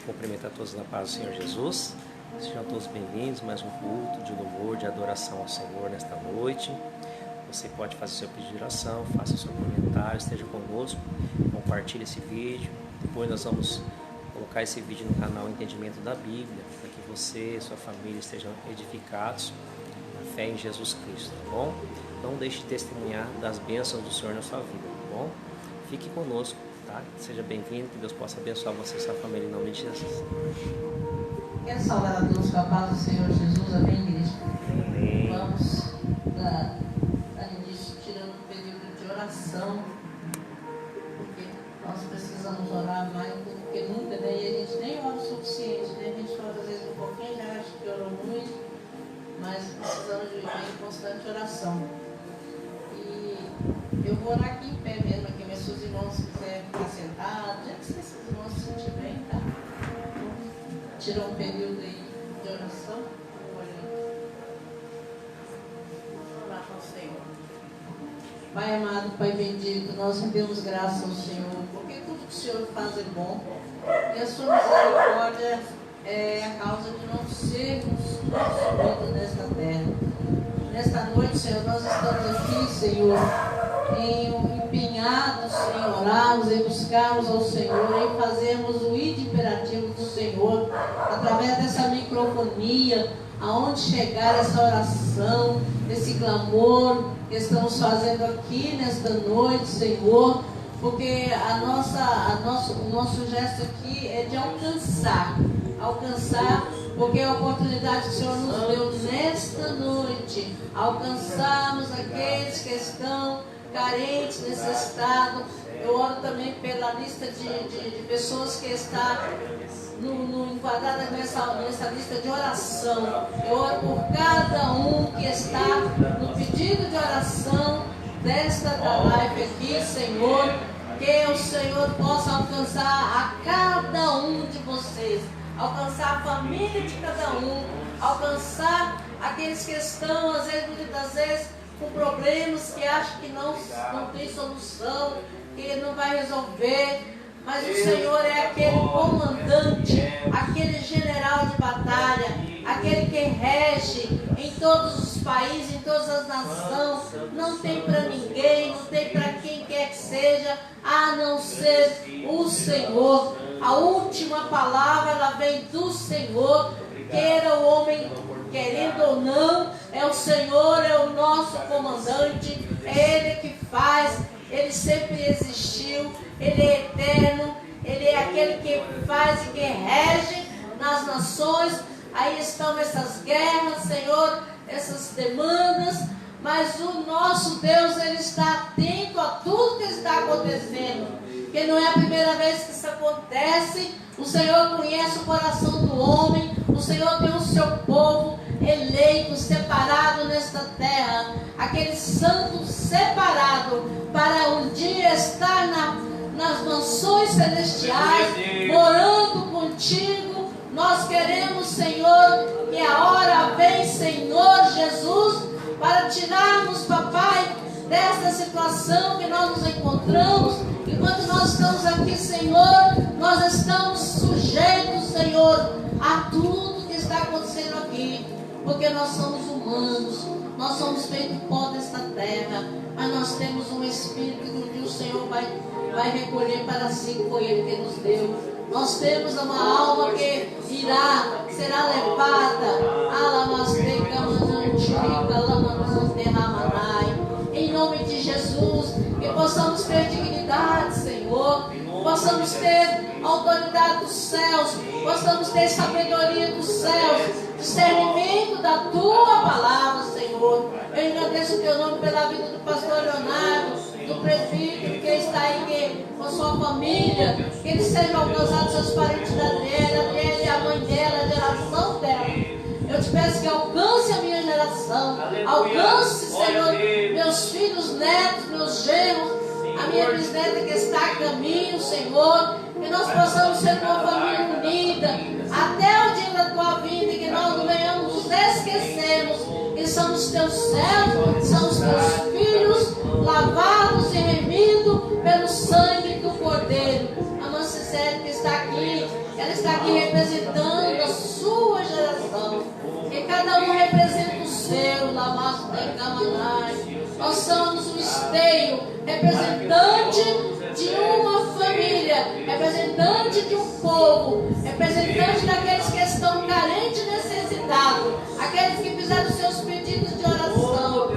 Cumprimentar todos na paz do Senhor Jesus. Sejam todos bem-vindos a mais um culto de louvor, de adoração ao Senhor nesta noite. Você pode fazer seu pedido de oração, faça seu comentário, esteja conosco, compartilhe esse vídeo. Depois nós vamos colocar esse vídeo no canal Entendimento da Bíblia, para que você e sua família estejam edificados na fé em Jesus Cristo, tá bom? Não deixe de testemunhar das bênçãos do Senhor na sua vida, tá bom? Fique conosco, tá? Seja bem-vindo, que Deus possa abençoar você e sua família em nome de Jesus. Quero saudar a Deus com a paz do Senhor Jesus, amém, igreja? Amém. Vamos dar início tirando um período de oração, porque nós precisamos orar mais do que nunca, daí a gente nem ora o suficiente, né? A gente fala às vezes um pouquinho, já acha que orou muito, mas precisamos de viver em constante oração. E eu vou orar aqui em pé mesmo, aqui, mas se os irmãos quiserem ficar sentados, já que se esses irmãos se sentirem bem, tá? Tira um período aí de oração. Vamos orar com o Senhor. Pai amado, Pai bendito, nós rendemos graça ao Senhor, porque tudo que o Senhor faz é bom. E a sua misericórdia é a causa de não sermos consumidos nesta terra. Nesta noite, Senhor, nós estamos aqui, Senhor, empenhados em orarmos, em buscarmos ao Senhor, em fazermos o id imperativo do Senhor, através dessa microfonia, aonde chegar essa oração, esse clamor que estamos fazendo aqui nesta noite, Senhor, porque o nosso gesto aqui é de alcançar, porque a oportunidade que o Senhor nos deu nesta noite, alcançarmos aqueles que estão carentes, necessitados. Eu oro também pela lista de pessoas que está enquadrada nessa lista de oração. Eu oro por cada um que está no pedido de oração desta live aqui, Senhor, que o Senhor possa alcançar a cada um de vocês, alcançar a família de cada um, alcançar aqueles que estão, às vezes, muitas vezes, com problemas que acham que não tem solução, que não vai resolver, mas o Senhor é aquele comandante, aquele general de batalha, aquele que rege em todos os países, em todas as nações. Não tem para ninguém, não tem para quem quer que seja, a não ser o Senhor. A última palavra, ela vem do Senhor, queira o homem querendo ou não, é o Senhor, é o nosso comandante, é Ele que faz, Ele sempre existiu, Ele é eterno, Ele é aquele que faz e que rege nas nações. Aí estão essas guerras, Senhor, essas demandas, mas o nosso Deus, Ele está atento a tudo que está acontecendo, porque não é a primeira vez que isso acontece. O Senhor conhece o coração do homem, o Senhor tem o seu povo eleito, separado nesta terra, aquele santo separado para um dia estar nas mansões celestiais, morando contigo. Nós queremos, Senhor, que a hora vem, Senhor Jesus, para tirarmos, papai, desta situação que nós nos encontramos. Enquanto nós estamos aqui, Senhor, nós estamos sujeitos, Senhor, a tudo que está acontecendo aqui, porque nós somos humanos, nós somos feitos pó desta terra, mas nós temos um Espírito que um dia o Senhor vai recolher para si, que foi Ele que nos deu. Nós temos uma alma que será levada, em nome de Jesus, que possamos ter dignidade, Senhor, possamos ter autoridade dos céus, possamos ter sabedoria dos céus, discernimento da Tua palavra, Senhor. Eu agradeço o Teu nome pela vida do pastor Leonardo, do presbítero que está aí com a sua família, que eles sejam alcançados, seus parentes da Adriele, a mãe dela, a geração dela. Eu te peço que alcance a minha geração, alcance, Senhor, meus filhos, netos, meus genros, a minha bisneta que está a caminho, Senhor, que nós possamos ser uma família unida, até o dia da Tua vinda, e que nós não venhamos nos esquecermos que somos Teus servos, somos Teus filhos, lavados e remidos pelo sangue do Cordeiro. A nossa Cicélia que está aqui, ela está está aqui representando a sua geração. Que cada um representa o seu, nós somos um esteio, representante de uma família, representante de um povo, representante daqueles que estão carentes e necessitados, aqueles que fizeram seus pedidos de oração.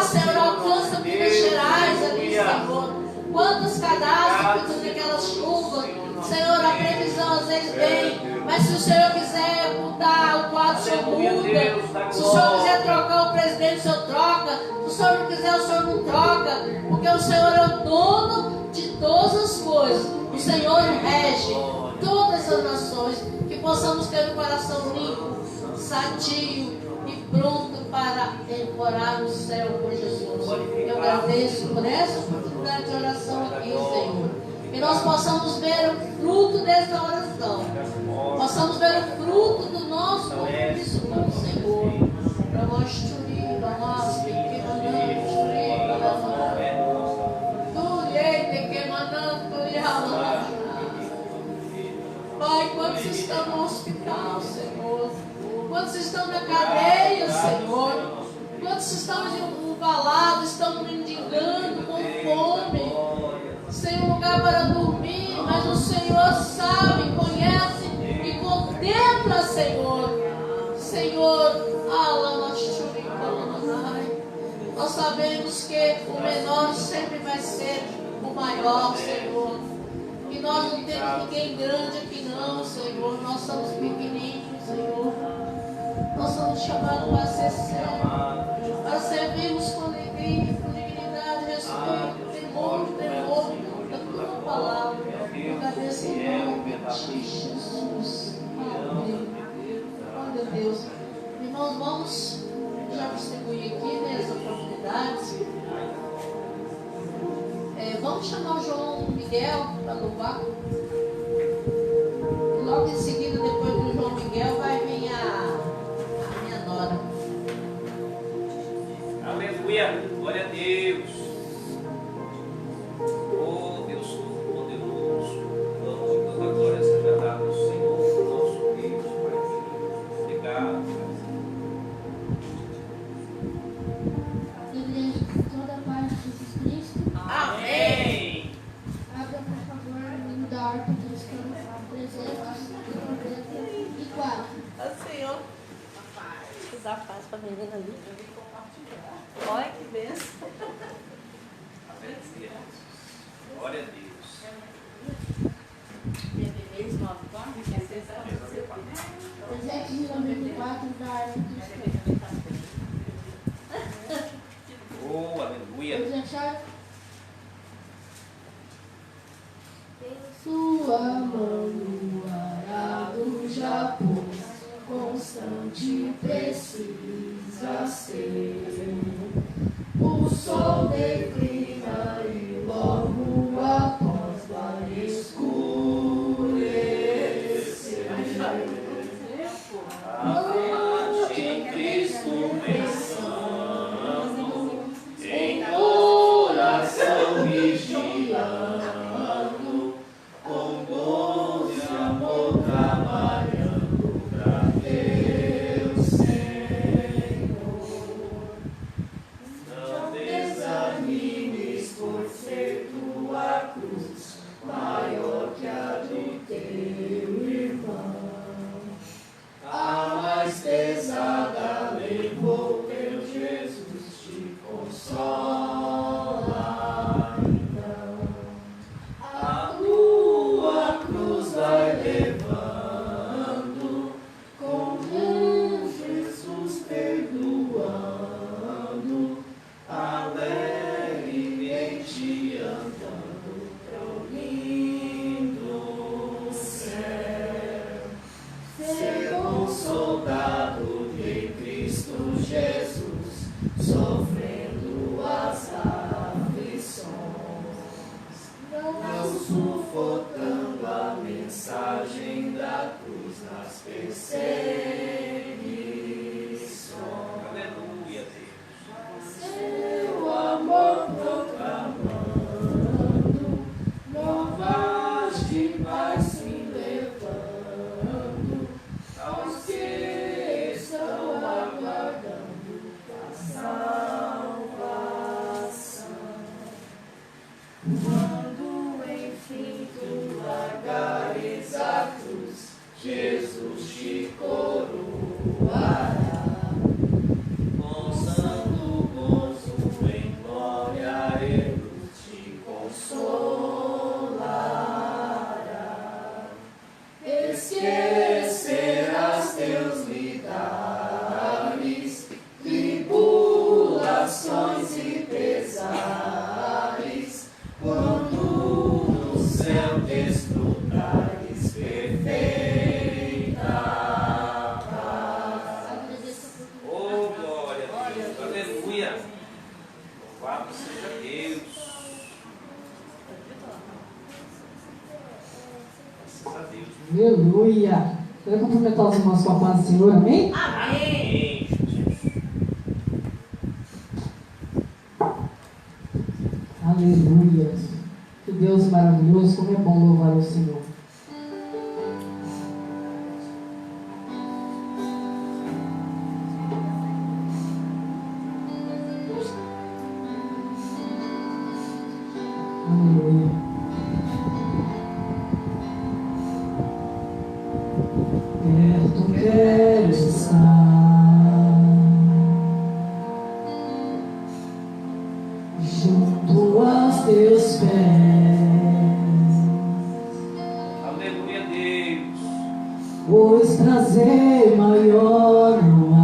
Senhor, alcança Minas Gerais ali, Senhor. Quantos cadastros precisam daquela chuva? Senhor, a previsão às vezes vem, mas se o Senhor quiser mudar o quadro, o Senhor muda. Se o Senhor quiser trocar o presidente, o Senhor troca. Se o Senhor não quiser, o Senhor não troca. Porque o Senhor é o dono de todas as coisas. O Senhor rege todas as nações. Que possamos ter um coração limpo, sadio e pronto para morar no céu com Jesus. Eu agradeço por essa oportunidade de oração aqui, Senhor. Que nós possamos ver o fruto dessa oração. Possamos ver o fruto do nosso compromisso com o Senhor. Pai, quantos estão no hospital, Senhor? Quantos estão na cadeia, Senhor? Quantos estão embalados, estão mendigando com fome? Sem um lugar para dormir, mas o Senhor sabe, conhece e contempla, Senhor. Senhor, nós sabemos que o menor sempre vai ser o maior, Senhor. E nós não temos ninguém grande aqui não, Senhor. Nós somos pequeninos, Senhor. Nós somos chamados para ser servos, para servirmos com alegria, com dignidade, respeito, temor da tua palavra. Eu agradeço em nome de Jesus. Amém. Glória a Deus. Irmãos, vamos já distribuir aqui as oportunidades. Vamos chamar o João Miguel para louvar. E logo em seguida, depois do João Miguel, vai vir a minha nora. Aleluia, glória a Deus. Oh Deus Todo-Poderoso, toda a glória seja dada ao Senhor, nosso Deus, Pai. Obrigado, Igreja, toda a paz de Jesus Cristo. Amém. Abra, por favor, o livro da harpa que estamos presentes, e 4. Assim, ó. Dá paz para a menina ali. Olha que bênção. Glória a Deus. Presente de número 4 da harpa cristã. Oh, aleluia. Vamos achar? Em sua mão o arado já pôs, constante precisa ser. O sol declina e logo após vai escurecer. Avante em Cristo Pensando em coração vigiando, com dom de amor trabalhando pra Deus, Senhor. Não desanimes por ser tua cruz maior que a do teu irmão. A mais pesada levou teu Jesus, te consola então. A tua cruz vai levando, com Jesus perdoando, alegremente andando tão lindo céu. Ser bom soldado de Cristo Jesus, sofrendo as aflições, não sufocando a mensagem da cruz nas perseguições. Aleluia, Deus. Seu amor proclamando, novas de paz se levando. Jesus te coroará, com santo gozo em glória ele te consolará. Esquecerás teus lidares, tribulações e pesares, quando no céu desfrutares perfeita paz. Oh, glória a Deus. Aleluia. Louvado seja Deus. Graças a Deus. Aleluia. Quero cumprimentar os irmãos com a paz do Senhor, amém? Amém, Jesus. Aleluia. Que Deus maravilhoso, como é bom louvar o Senhor. Aleluia. Perto quero estar, junto aos teus pés, Aleluia, Deus. pois prazer maior não há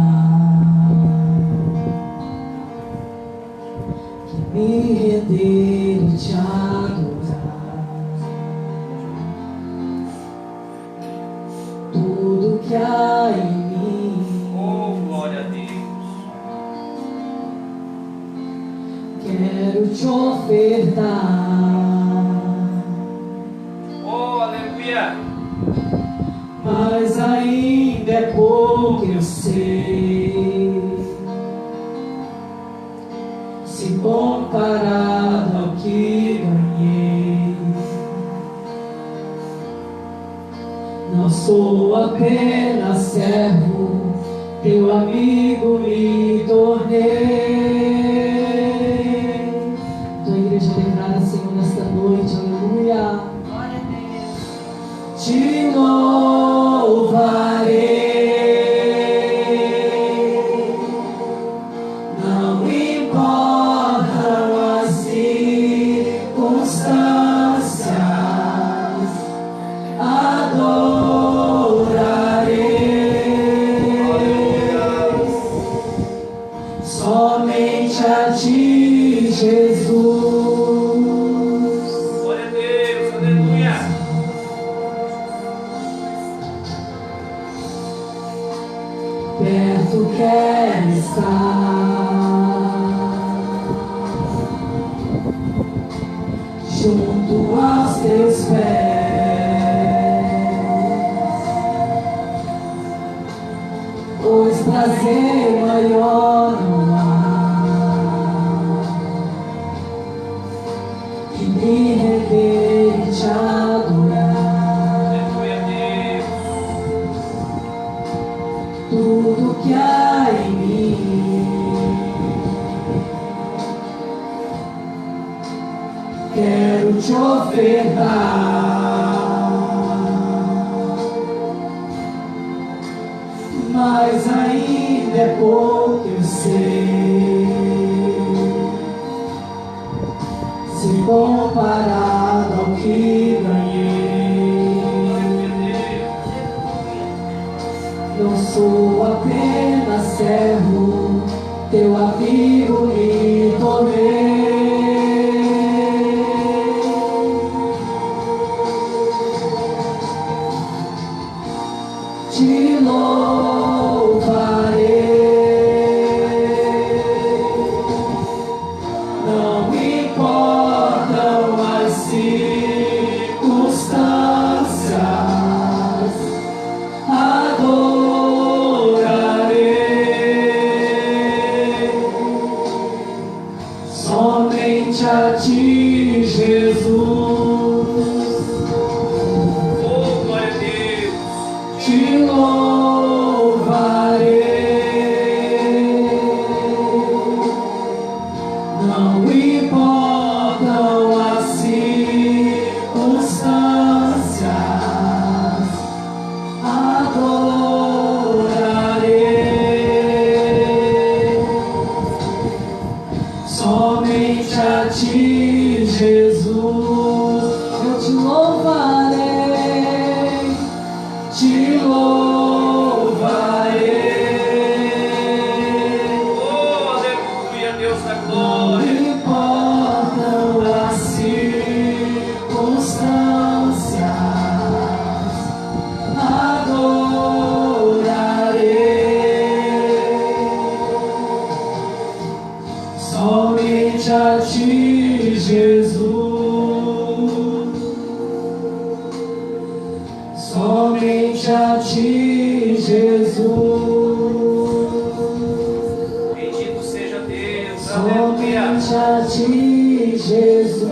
que me render e te adorar. Tudo que há em mim Oh, glória a Deus. quero te ofertar, Oh, aleluia. mas ainda é pouco eu sei, se comparado ao que ganhei. Não sou apenas servo, teu amigo me tornei. Tua igreja lembrada, Senhor, nesta noite, aleluia. Glória a Deus. Te louvarei, não importam as circunstâncias, adorarei somente a ti, Jesus. Glória a Deus. Aleluia. Perto quero estar, junto aos teus pés, pois prazer maior não há que me render e te adorar. Aleluia, Deus. Tudo que há em mim quero te ofertar, mas ainda é pouco eu sei, se comparado ao que ganhei. Não sou apenas servo, teu amigo me tornei. Te louvarei, não importam as circunstâncias, adorarei somente a ti, Jesus. Oh, glória a Deus. Te louvarei. Oh, aleluia, Deus da glória. Importam as circunstâncias, adorarei somente a Ti, Jesus, somente a Ti, Jesus. Bendito seja Deus, aleluia. Somente a Ti, Jesus.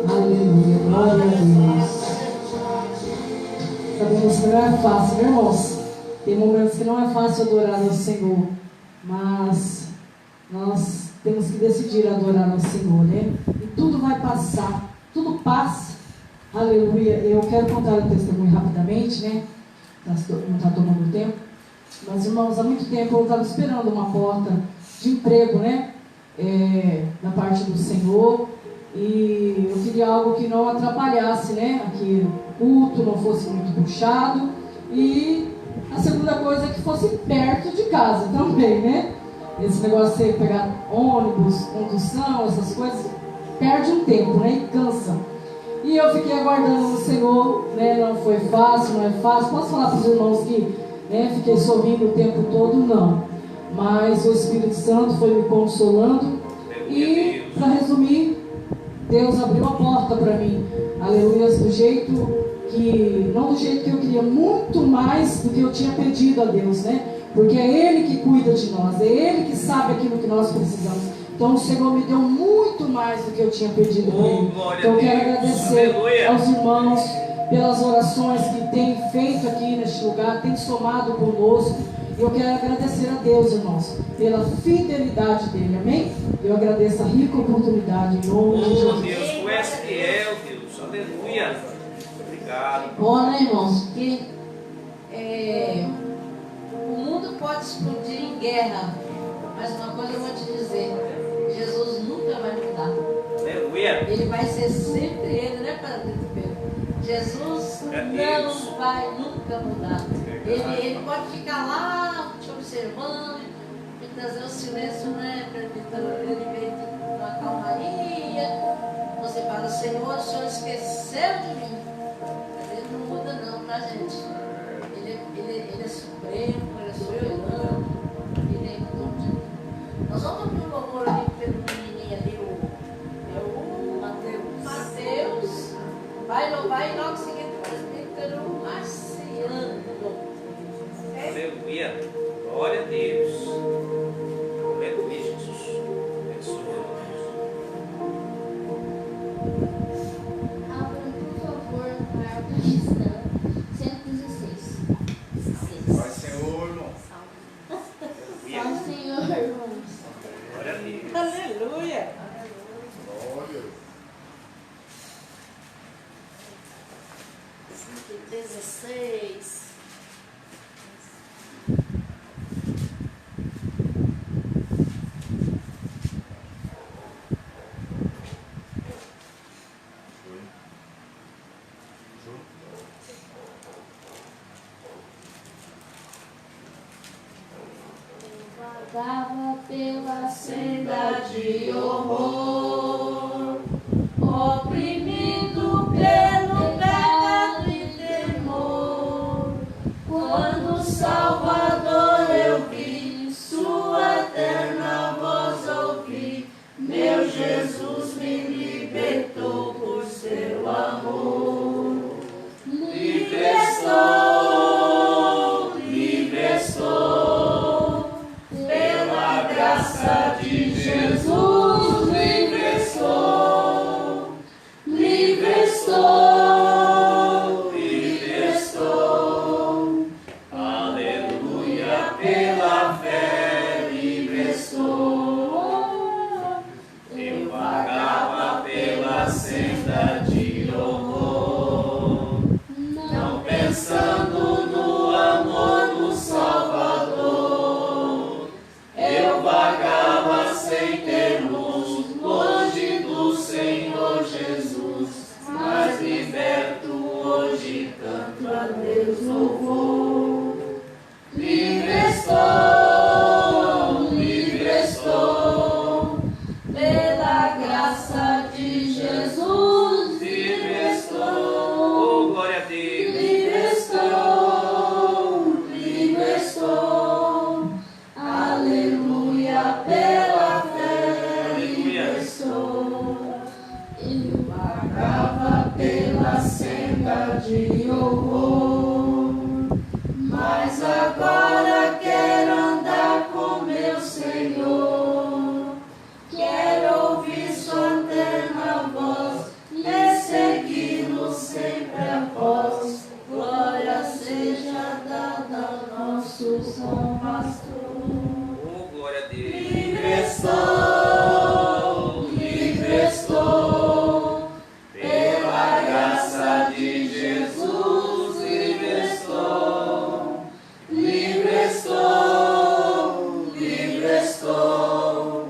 Aleluia, glória a Deus. Sabemos que não é fácil, né, irmãos? Tem momentos que não é fácil adorar ao Senhor, mas nós temos que decidir adorar ao Senhor, né? E tudo vai passar, tudo passa. Aleluia. Eu quero contar um testemunho rapidamente, né? Não está tomando tempo. Mas, irmãos, há muito tempo eu estava esperando uma porta de emprego, né? Da parte do Senhor. E eu queria algo que não atrapalhasse, né? Aqui o culto, não fosse muito puxado. E a segunda coisa é que fosse perto de casa também, né? Esse negócio de você pegar ônibus, condução, essas coisas, perde um tempo, né? E cansa. E eu fiquei aguardando o Senhor, né? Não foi fácil, não é fácil. Posso falar para os irmãos que, né, fiquei sorrindo o tempo todo? Não. Mas o Espírito Santo foi me consolando. E, para resumir, Deus abriu a porta para mim. Aleluia, do jeito que, não do jeito que eu queria, muito mais do que eu tinha pedido a Deus, né? Porque é Ele que cuida de nós, é Ele que sabe aquilo que nós precisamos. Então o Senhor me deu muito mais do que eu tinha pedido para Ele. Então eu quero agradecer aos irmãos pelas orações que têm feito aqui neste lugar, têm somado conosco. E eu quero agradecer a Deus, irmãos, pela fidelidade dEle, amém? Eu agradeço a rica oportunidade em nome de Jesus. Deus, Tu és fiel, Deus, aleluia. Obrigado. Bom, né, irmãos? Porque o mundo pode explodir em guerra, mas uma coisa eu vou te dizer: Jesus nunca vai mudar. Aleluia. Ele vai ser sempre Ele, né, Padre Pedro? Jesus não vai nunca mudar. Ele pode ficar lá te observando, me trazer o silêncio, né, perguntando ele meio de uma calmaria. Você fala: Senhor, o Senhor esqueceu de mim. Mas Ele não muda não, tá, gente? Ele é supremo, Ele é soberano, Ele é tudo. Nós vamos ouvir um louvor ali pelo menininho ali, o Mateus. Vai louvar e logo seguinte o presbítero Marciano. Aleluia. Glória a Deus. Aleluia, Jesus. Abençoa. Abram, por favor, a harpa cristã 116. Vai, Senhor, irmão. Aleluia. Ao Senhor, irmãos. Glória a Deus. Aleluia. Glória. 16. Vagava pela Senda de horror, oprimido pelo pecado e temor. Quando o Salvador eu vi, sua eterna voz ouvi, meu Jesus me libertou por seu amor. Livre estou, livre estou. Pela graça de Jesus, livre louvor. Livre estou, pela graça de Jesus. Livre estou, Oh, glória a Deus. livre estou, aleluia, pela fé. Livre estou, eu vagava pela senda de horror, mas agora quero andar com meu Senhor. Quero ouvir sua terna voz e segui-lo sempre após. Glória seja dada ao nosso São Pastor. Oh, glória a Deus. Livre estou, pela graça de Jesus. Livre estou,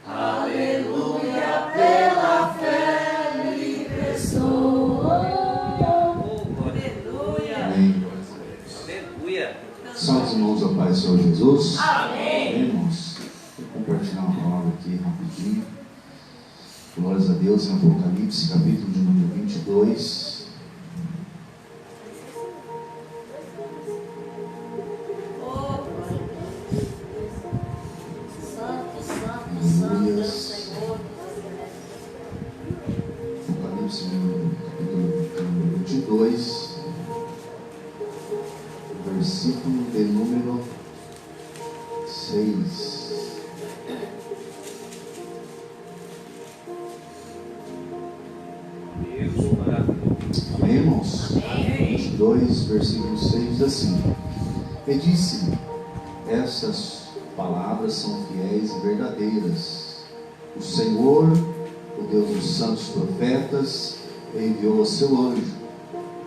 aleluia, pela fé. Livre estou, Oh, glória a Deus. Amém. Aleluia. Salve os irmãos ao Pai do Senhor Jesus. amém. Irmãos, vou compartilhar uma palavra aqui rapidinho. Glórias a Deus em Apocalipse, capítulo de número 22. Santo Deus, Senhor. Apocalipse, capítulo número 22, versículo de número 6. Deus maravilhoso. Amém, irmãos? 22, versículo 6 diz assim: E disse-me, essas palavras são fiéis e verdadeiras. O Senhor, o Deus dos santos profetas, enviou o seu anjo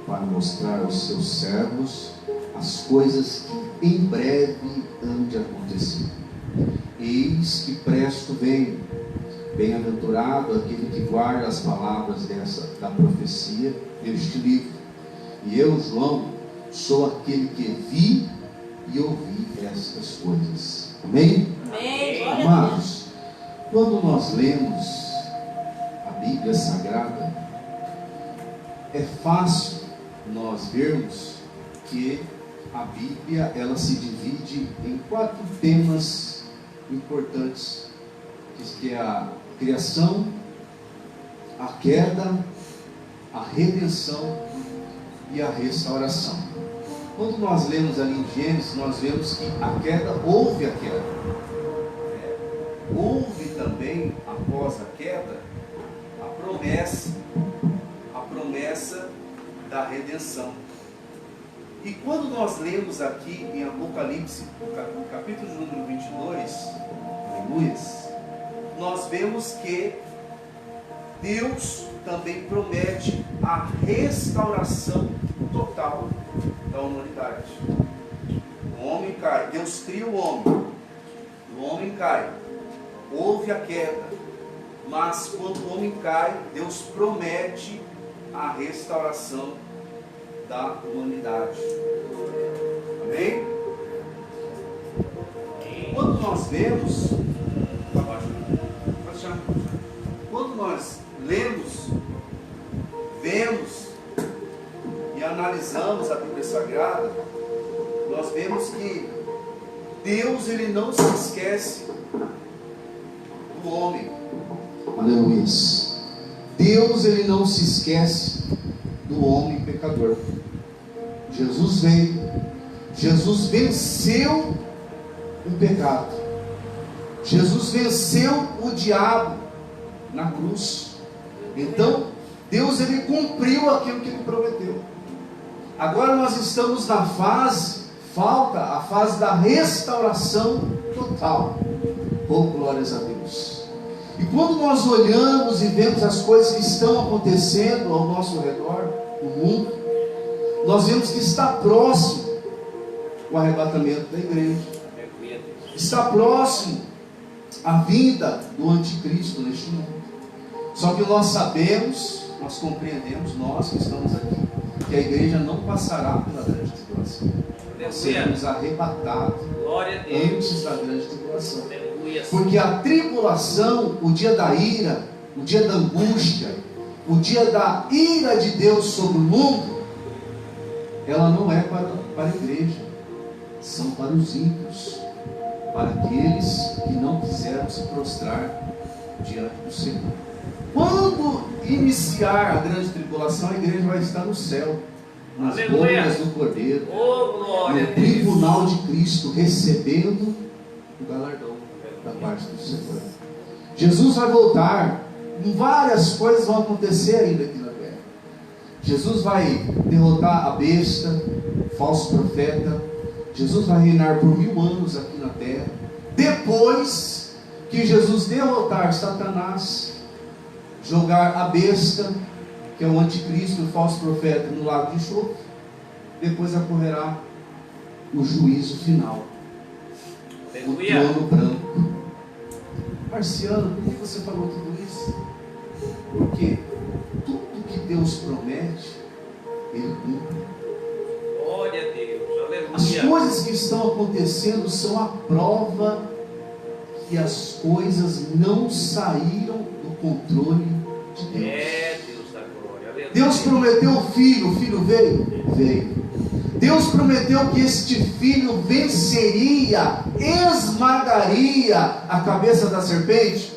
para mostrar aos seus servos as coisas que em breve hão de acontecer. Eis que presto venho. Bem-aventurado aquele que guarda as palavras da profecia deste livro. E eu, João, sou aquele que vi e ouvi estas coisas. Amém? Amém. Glória a Deus. Amados, quando nós lemos a Bíblia Sagrada, é fácil nós vermos que a Bíblia ela se divide em 4 temas importantes, que é a criação, a queda, a redenção e a restauração. Quando nós lemos ali em Gênesis, nós vemos que a queda, houve a queda. Houve também, após a queda, a promessa da redenção. E quando nós lemos aqui em Apocalipse, capítulo número 22, aleluias, nós vemos que Deus também promete a restauração total da humanidade. O homem cai, Deus cria o homem cai, houve a queda, mas quando o homem cai, Deus promete a restauração da humanidade. Amém? Quando nós vemos, quando nós lemos, vemos e analisamos a Bíblia Sagrada, nós vemos que Deus ele não se esquece do homem. Aleluia. Deus ele não se esquece do homem pecador. Jesus veio, Jesus venceu o pecado, Jesus venceu o diabo na cruz. Então Deus ele cumpriu aquilo que ele prometeu. Agora nós estamos na fase, falta a fase da restauração total. Oh, glórias a Deus. E quando nós olhamos e vemos as coisas que estão acontecendo ao nosso redor, no mundo, nós vemos que está próximo o arrebatamento da igreja. Está próximo a vinda do anticristo neste mundo. Só que nós sabemos, nós compreendemos, nós que estamos aqui, que a igreja não passará pela grande tribulação. antes. Nós seremos arrebatados Glória a Deus. antes da grande tribulação. Aleluia. Porque a tribulação, o dia da ira, o dia da angústia, o dia da ira de Deus sobre o mundo, ela não é para a igreja, são para os ímpios, para aqueles que não quiseram se prostrar diante do Senhor. Quando iniciar a grande tribulação, a igreja vai estar no céu, nas Aleluia. bodas do Cordeiro, Oh, glória a no Deus. tribunal de Cristo, recebendo o galardão da parte do Senhor. Jesus vai voltar, várias coisas vão acontecer ainda aqui na terra. Jesus vai derrotar a besta, o falso profeta. Jesus vai reinar por 1000 anos aqui na terra. Depois que Jesus derrotar Satanás, jogar a besta, que é o anticristo, o falso profeta, no lago de enxofre, depois ocorrerá o juízo final, o Aleluia. trono branco. Marciano, por que você falou tudo isso? Porque tudo que Deus promete, Ele cumpre. Glória a Deus. As Aleluia. coisas que estão acontecendo são a prova que as coisas não saíram do controle de Deus. É Deus da glória. Aleluia. Deus prometeu o filho veio? Veio. Deus prometeu que este filho venceria, esmagaria a cabeça da serpente.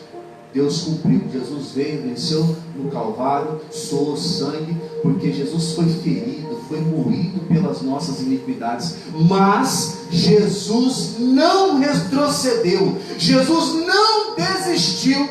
Deus cumpriu. Jesus veio, venceu no Calvário, suou sangue, porque Jesus foi ferido, foi moído pelas nossas iniquidades. Mas Jesus não retrocedeu, Jesus não desistiu.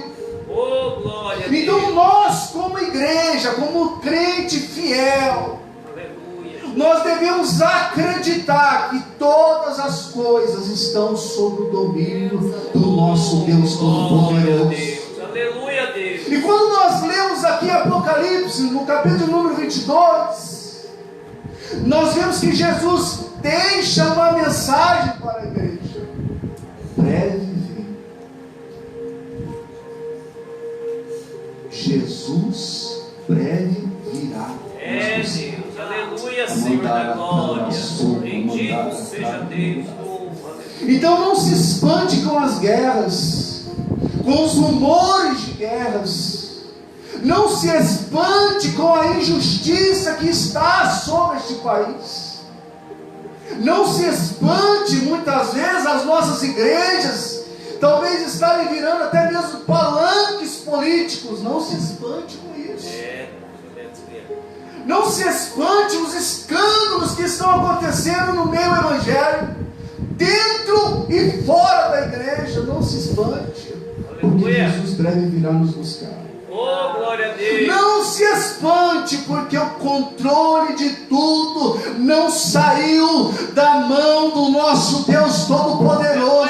Oh, glória a Deus. Então nós, como igreja, como crente fiel, Aleluia. nós devemos acreditar que todas as coisas estão sob o domínio do nosso Deus Glória a Todo-Poderoso. Deus. Aleluia a Deus. E quando nós lemos aqui Apocalipse, no capítulo número 22, nós vemos que Jesus deixa uma mensagem para a igreja: breve vem. Jesus breve virá. É Deus. Aleluia, Senhor da glória. Bendito seja Deus. Oh, aleluia. Então não se espante com as guerras, com os rumores de guerras. Não se espante com a injustiça que está sobre este país. Não se espante, muitas vezes as nossas igrejas talvez estarem virando até mesmo palanques políticos. Não se espante com isso. É, Não se espante os escândalos que estão acontecendo no meio evangélico, dentro e fora da igreja. Não se espante, porque aleluia. Jesus breve virá nos buscar. Oh, glória a Deus. Não se espante, porque o controle de tudo não saiu da mão do nosso Deus Todo-Poderoso.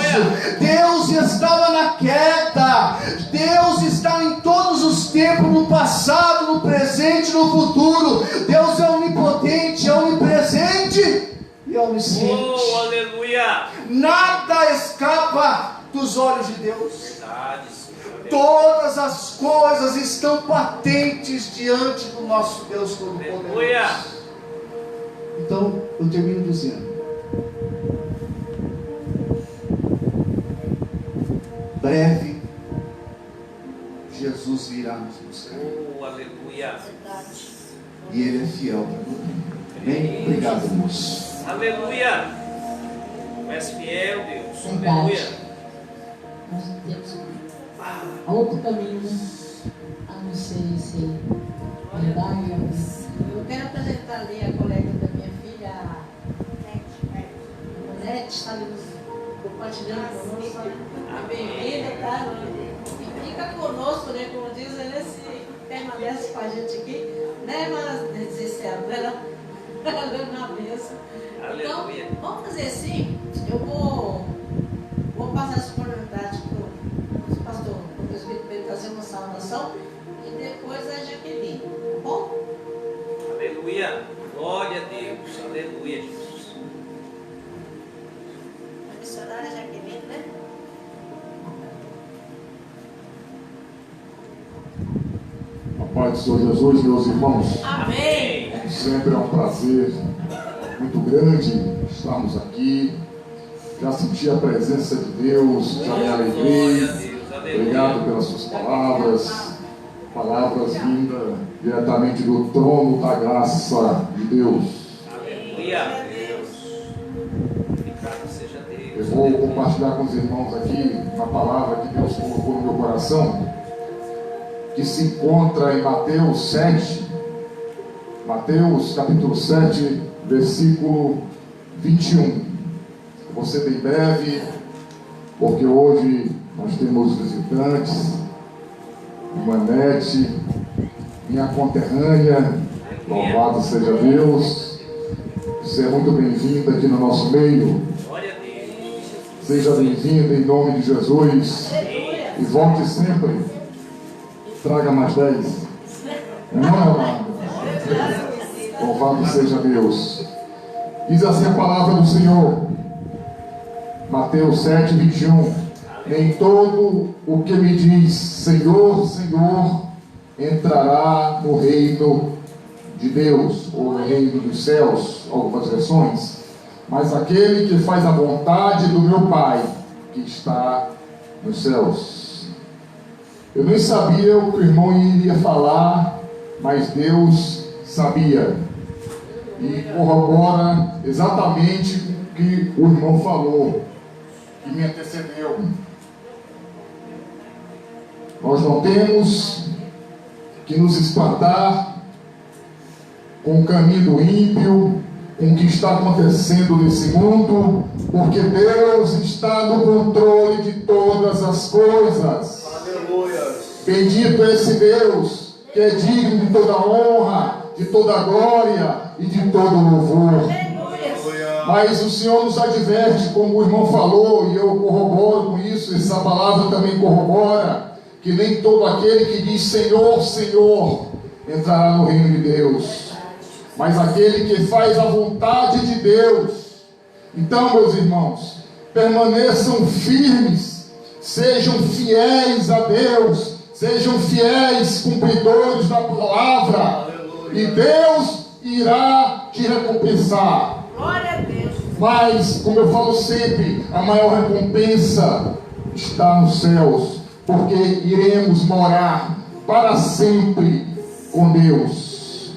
Deus estava na queda. Deus está em todos os tempos, no passado, no presente, no futuro. Deus é onipotente, é onipresente e é onisciente. Oh, aleluia. Nada escapa dos olhos de Deus. Verdade, Senhor. Todas as coisas estão patentes diante do nosso Deus Todo-Poderoso. Aleluia. Então, eu termino dizendo: breve, Jesus virá nos buscar. Oh, aleluia. E Ele é fiel para nós. Amém? Obrigado, moço. Aleluia. Tu és fiel, Deus. Verdade. Aleluia. Nós não temos outro caminho, né? A não ser esse. Verdade, amém. Eu quero apresentar ali a colega da minha filha, a Nete, está ali compartilhando conosco. A bem-vinda, tá? E fica conosco, né? Como diz, nesse permanece com a gente aqui, né? Mas desesperado, ela na mesa. Então, Aleluia. vamos fazer assim, eu vou passar essa oportunidade para o pastor, para o presbítero, para ele fazer uma saudação e depois a Jaqueline, tá bom? Aleluia. Glória a Deus. Aleluia, Jesus. A missionária Jaqueline, né? A paz do Senhor Jesus, meus irmãos, Amém! sempre é um prazer muito grande estarmos aqui. Já senti a presença de Deus, já me alegrei. Obrigado pelas suas palavras vindas diretamente do trono da graça de Deus. Aleluia. Seja Deus. Eu vou compartilhar com os irmãos aqui uma palavra que Deus colocou no meu coração, que se encontra em Mateus 7, Mateus capítulo 7, versículo 21. Eu vou ser bem breve, porque hoje nós temos visitantes, Manete, minha conterrânea, louvado seja Deus. Você é muito bem-vinda aqui no nosso meio. Seja bem-vinda em nome de Jesus. E volte sempre. Traga mais 10. Não é nada. Louvado seja Deus. Diz assim a palavra do Senhor. Mateus 7, 21. Nem todo o que me diz Senhor, Senhor, entrará no reino de Deus, ou no reino dos céus, algumas versões, mas aquele que faz a vontade do meu Pai, que está nos céus. Eu nem sabia o que o irmão iria falar, mas Deus sabia, e corrobora exatamente o que o irmão falou, que me antecedeu. Nós não temos que nos espantar com o caminho do ímpio, com o que está acontecendo nesse mundo, porque Deus está no controle de todas as coisas. Aleluia. Bendito é esse Deus, que é digno de toda honra, de toda glória e de todo louvor. Mas o Senhor nos adverte, como o irmão falou, e eu corroboro com isso, essa palavra também corrobora, que nem todo aquele que diz Senhor, Senhor, entrará no reino de Deus, mas aquele que faz a vontade de Deus. Então, meus irmãos, permaneçam firmes, sejam fiéis a Deus, sejam fiéis cumpridores da palavra, e Deus irá te recompensar. Glória a Deus. Mas, como eu falo sempre, a maior recompensa está nos céus, porque iremos morar para sempre com Deus.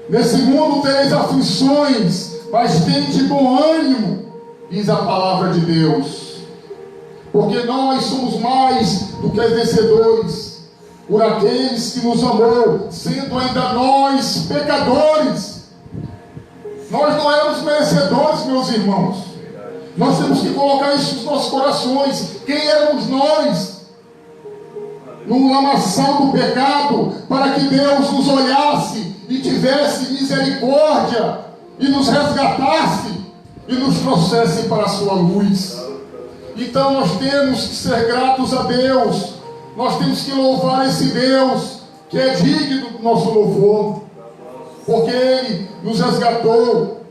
Nesse mundo tereis aflições, mas tende bom ânimo, diz a palavra de Deus, porque nós somos mais do que vencedores por aqueles que nos amou, sendo ainda nós pecadores. Nós não éramos merecedores, meus irmãos. Nós temos que colocar isso nos nossos corações. Quem éramos nós? No lamaçal do pecado, para que Deus nos olhasse e tivesse misericórdia e nos resgatasse e nos trouxesse para a sua luz. Então nós temos que ser gratos a Deus, nós temos que louvar esse Deus que é digno do nosso louvor, porque Ele nos resgatou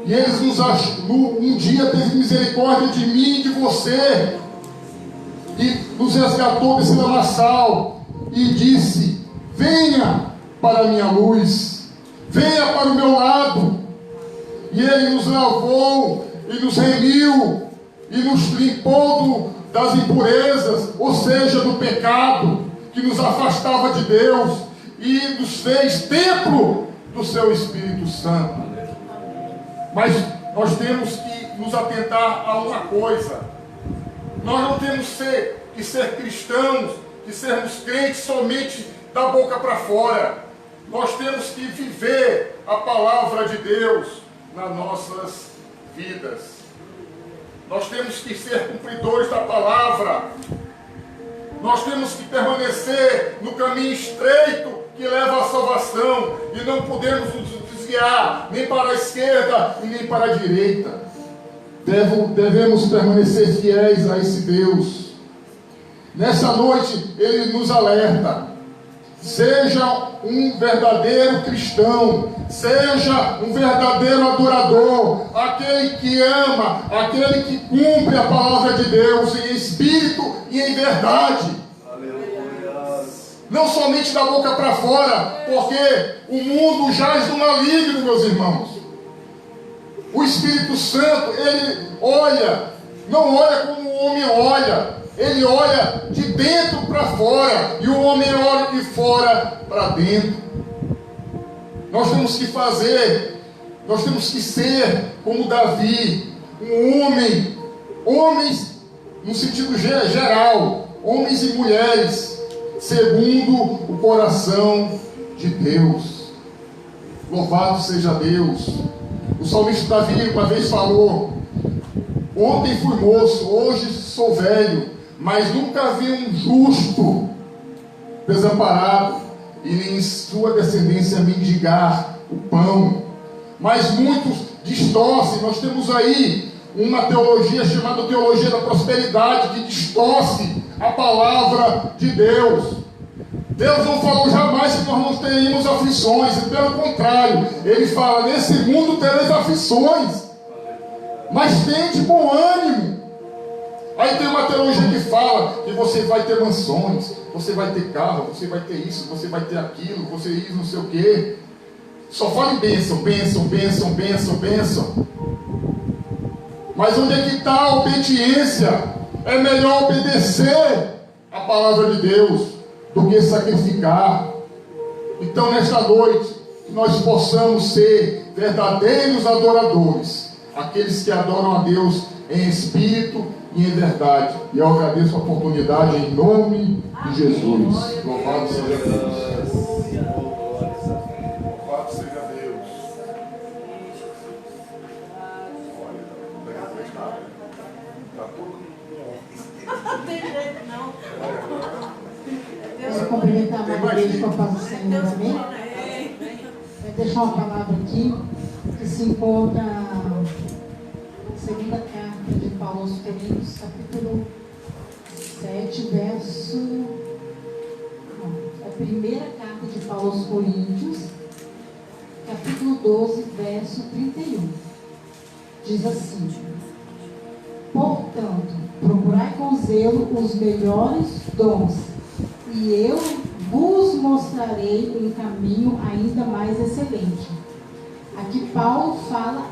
e Ele nos achou, um dia teve misericórdia de mim e de você e nos resgatou desse lamaçal e disse: venha para a minha luz, venha para o meu lado. E Ele nos lavou e nos remiu e nos limpou das impurezas, ou seja, do pecado que nos afastava de Deus, e nos fez templo do seu Espírito Santo. Mas nós temos que nos atentar a uma coisa: nós não temos que ser cristãos, que sermos crentes somente da boca para fora. Nós temos que viver a palavra de Deus nas nossas vidas. Nós temos que ser cumpridores da palavra. Nós temos que permanecer no caminho estreito que leva à salvação, e não podemos nos desviar nem para a esquerda e nem para a direita. Devemos permanecer fiéis a esse Deus. Nessa noite Ele nos alerta: seja um verdadeiro cristão, seja um verdadeiro adorador, aquele que ama, aquele que cumpre a palavra de Deus em espírito e em verdade. Aleluia. Não somente da boca para fora, porque o mundo jaz no maligno, meus irmãos. O Espírito Santo, ele olha, não olha como o homem olha, ele olha de dentro para fora, e o homem olha de fora para dentro. Nós temos que fazer, nós temos que ser como Davi, um homem, homens no sentido geral, homens e mulheres, segundo o coração de Deus. Louvado seja Deus. O salmista Davi uma vez falou: ontem fui moço, hoje sou velho, mas nunca vi um justo desamparado, e nem sua descendência mendigar o pão. Mas muitos distorcem. Nós temos aí uma teologia chamada teologia da prosperidade, que distorce a palavra de Deus. Deus não falou jamais que nós não teríamos aflições, e pelo contrário, Ele fala: nesse mundo tereis aflições, mas tende bom ânimo. Aí tem uma teologia que fala que você vai ter mansões, você vai ter carro, você vai ter isso, você vai ter aquilo, você isso, não sei o quê. Só fala em bênção, bênção, bênção, bênção, bênção. Mas onde é que está a obediência? É melhor obedecer a palavra de Deus do que sacrificar. Então, nesta noite, que nós possamos ser verdadeiros adoradores, aqueles que adoram a Deus em espírito e em verdade. E eu agradeço a oportunidade em nome de Jesus. Louvado seja Deus. Louvado seja Deus. Olha, tá todo mundo. Não tem jeito não. Quero cumprimentar a Maria com a paz do Senhor, amém? Vou deixar uma palavra aqui que se encontra na segunda carta de Paulo aos Coríntios, capítulo 7, verso. Não, é a primeira carta de Paulo aos Coríntios, capítulo 12, verso 31. Diz assim: portanto, procurai com zelo os melhores dons, e eu vos mostrarei um caminho ainda mais excelente. Aqui Paulo fala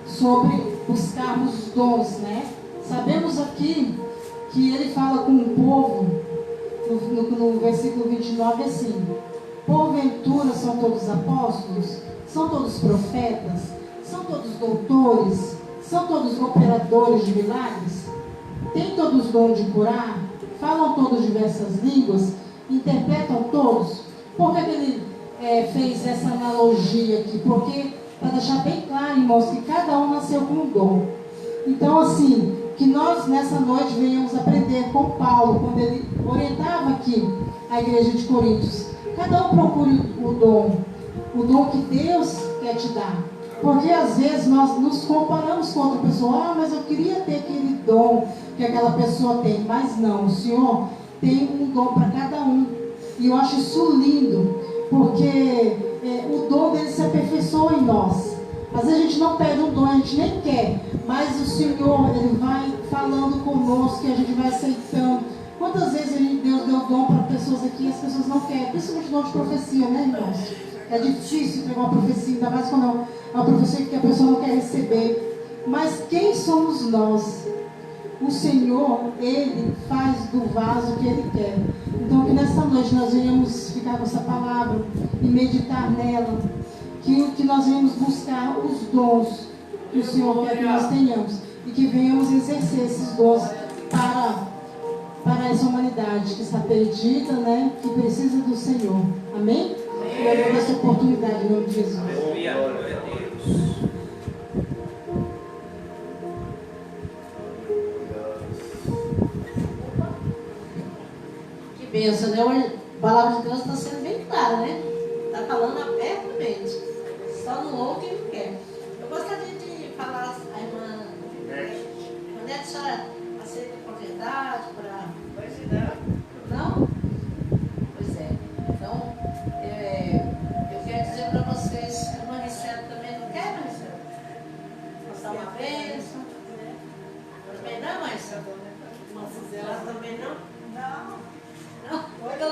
sobre buscarmos os dons, né? Sabemos aqui que ele fala com o povo, no versículo 29, assim: porventura são todos apóstolos? São todos profetas? São todos doutores? São todos operadores de milagres? Têm todos dom de curar? Falam todos diversas línguas? Interpretam todos? Por que ele fez essa analogia aqui? Porque, para deixar bem claro, irmãos, que cada um nasceu com um dom. Então, assim, que nós nessa noite venhamos aprender com Paulo, quando ele orientava aqui a igreja de Coríntios. Cada um procure o dom que Deus quer te dar. Porque às vezes nós nos comparamos com outra pessoa. Mas eu queria ter aquele dom que aquela pessoa tem. Mas não, o Senhor tem um dom para cada um. E eu acho isso lindo, porque o dom dele se aperfeiçoa em nós. Às vezes a gente não pede um dom, a gente nem quer, mas o Senhor, ele vai falando conosco e a gente vai aceitando. Quantas vezes Deus deu dom para pessoas aqui e as pessoas não querem? Principalmente dom de profecia, né, irmãos? É difícil ter uma profecia, ainda mais quando é uma profecia que a pessoa não quer receber. Mas quem somos nós? O Senhor, Ele faz do vaso o que Ele quer. Então que nessa noite nós venhamos ficar com essa palavra e meditar nela. Que nós venhamos buscar os dons que o Senhor quer que nós tenhamos. E que venhamos exercer esses dons para essa humanidade que está perdida, né? Que precisa do Senhor. Amém? Eu agradeço essa oportunidade em nome de Jesus. Glória a Deus. Que bênção, né? A palavra de Deus está sendo bem clara, né? Está falando abertamente. Só não ouve quem não quer. Eu gostaria de falar a irmã Nete, a senhora aceita a propriedade para... Não? Pois é. Então, eu quero dizer para vocês que a irmã Ricela também não quer, mas passar uma bênção. Também não, mas ela também não? Não? Então,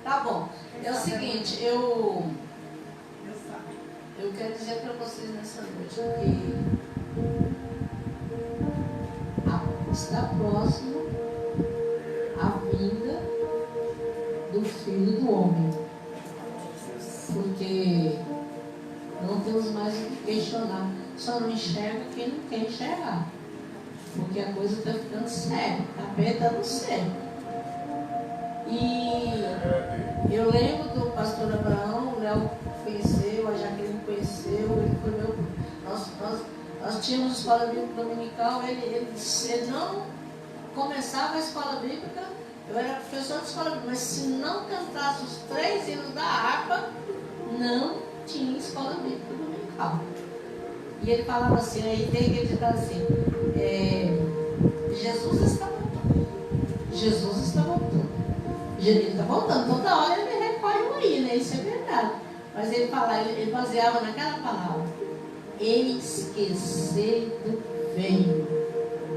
tá bom. É o seguinte, eu quero dizer para vocês vocês nessa noite, porque está próximo a vinda do Filho do Homem. Porque não temos mais o que questionar. Só não enxerga quem não quer enxergar. Porque a coisa está ficando séria, está apertando sério. E eu lembro do pastor Abraão, o Léo conheceu, a Jaqueline conheceu, ele foi meu. Nós tínhamos escola bíblica dominical, ele não começava a escola bíblica, eu era professor de escola bíblica, mas se não cantasse os 3 hinos da harpa, não tinha escola bíblica dominical. E ele falava assim, aí tem que editar assim, Jesus está voltando. Jesus está voltando. Ele está voltando. Toda hora ele recorre um aí, né? Isso é verdade. Mas ele falava, ele baseava naquela palavra. Eis que cedo venho.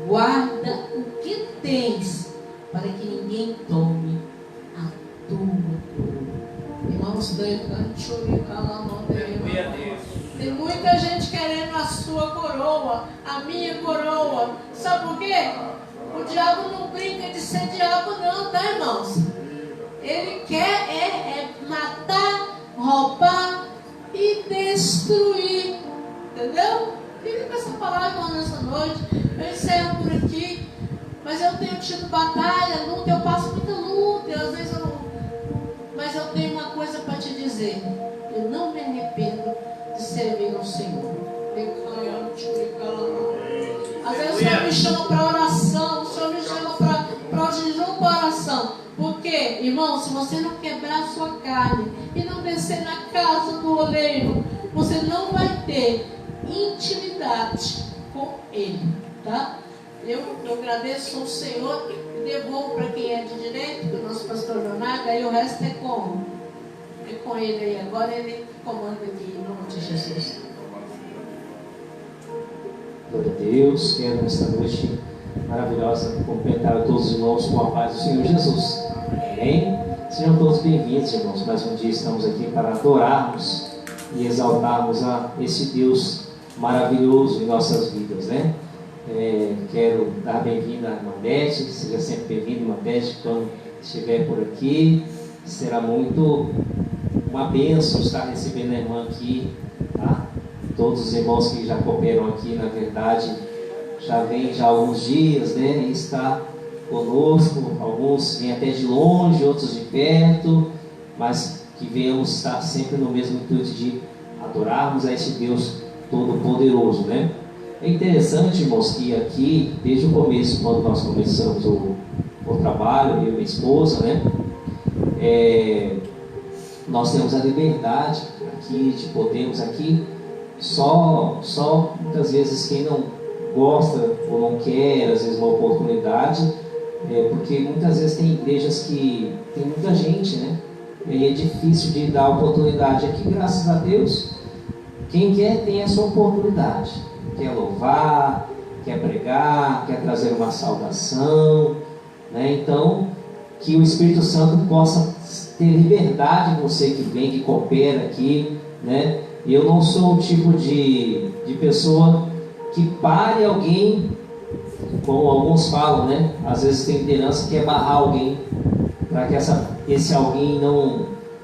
Guarda o que tens, para que ninguém tome a tua coroa. Irmãos, tem muita gente querendo a sua coroa, a minha coroa. Sabe por quê? O diabo não brinca de ser diabo não, tá, irmãos? Ele quer matar, roubar e destruir. Entendeu? Fica com essa palavra nessa noite. Eu encerro por aqui. Mas eu tenho tido batalha, luta, eu passo muita luta. Às vezes eu não... Mas eu tenho uma coisa para te dizer. Eu não me arrependo de servir ao Senhor. Às vezes o Senhor me chama para oração, o Senhor me chama para jejum, para oração. Por quê? Irmão, se você não quebrar a sua carne e não descer na casa do oleiro, você não vai ter intimidade com Ele, tá? Eu agradeço ao Senhor e devolvo para quem é de direito, que o nosso pastor Leonardo, aí o resto é como? É com ele aí, agora ele comanda aqui em nome de Jesus. Glória a Deus, quero nesta noite maravilhosa cumprimentar a todos os irmãos com a paz do Senhor Jesus. Amém? Sejam todos bem-vindos, irmãos. Mais um dia estamos aqui para adorarmos e exaltarmos a esse Deus maravilhoso em nossas vidas, né? Quero dar bem-vinda à irmã Beth, seja sempre bem-vinda, irmã Beth, quando estiver por aqui. Será muito uma bênção estar recebendo a irmã aqui, tá? Todos os irmãos que já cooperam aqui, na verdade, já vêm já há alguns dias, né? E está conosco, alguns vêm até de longe, outros de perto, mas que venhamos estar sempre no mesmo intuito de adorarmos a esse Deus Todo-Poderoso, né? É interessante, irmãos, que aqui, desde o começo, quando nós começamos o trabalho, eu e minha esposa, né? Nós temos a liberdade aqui de podermos aqui, só muitas vezes quem não gosta ou não quer, às vezes uma oportunidade, porque muitas vezes tem igrejas que tem muita gente, né? E é difícil de dar oportunidade. Aqui, graças a Deus, quem quer tem essa oportunidade. Quer louvar, quer pregar, quer trazer uma saudação, né? Então, que o Espírito Santo possa ter liberdade em você que vem, que coopera aqui, né? E eu não sou o tipo de pessoa que pare alguém, como alguns falam, né? Às vezes tem liderança que quer barrar alguém, para que esse alguém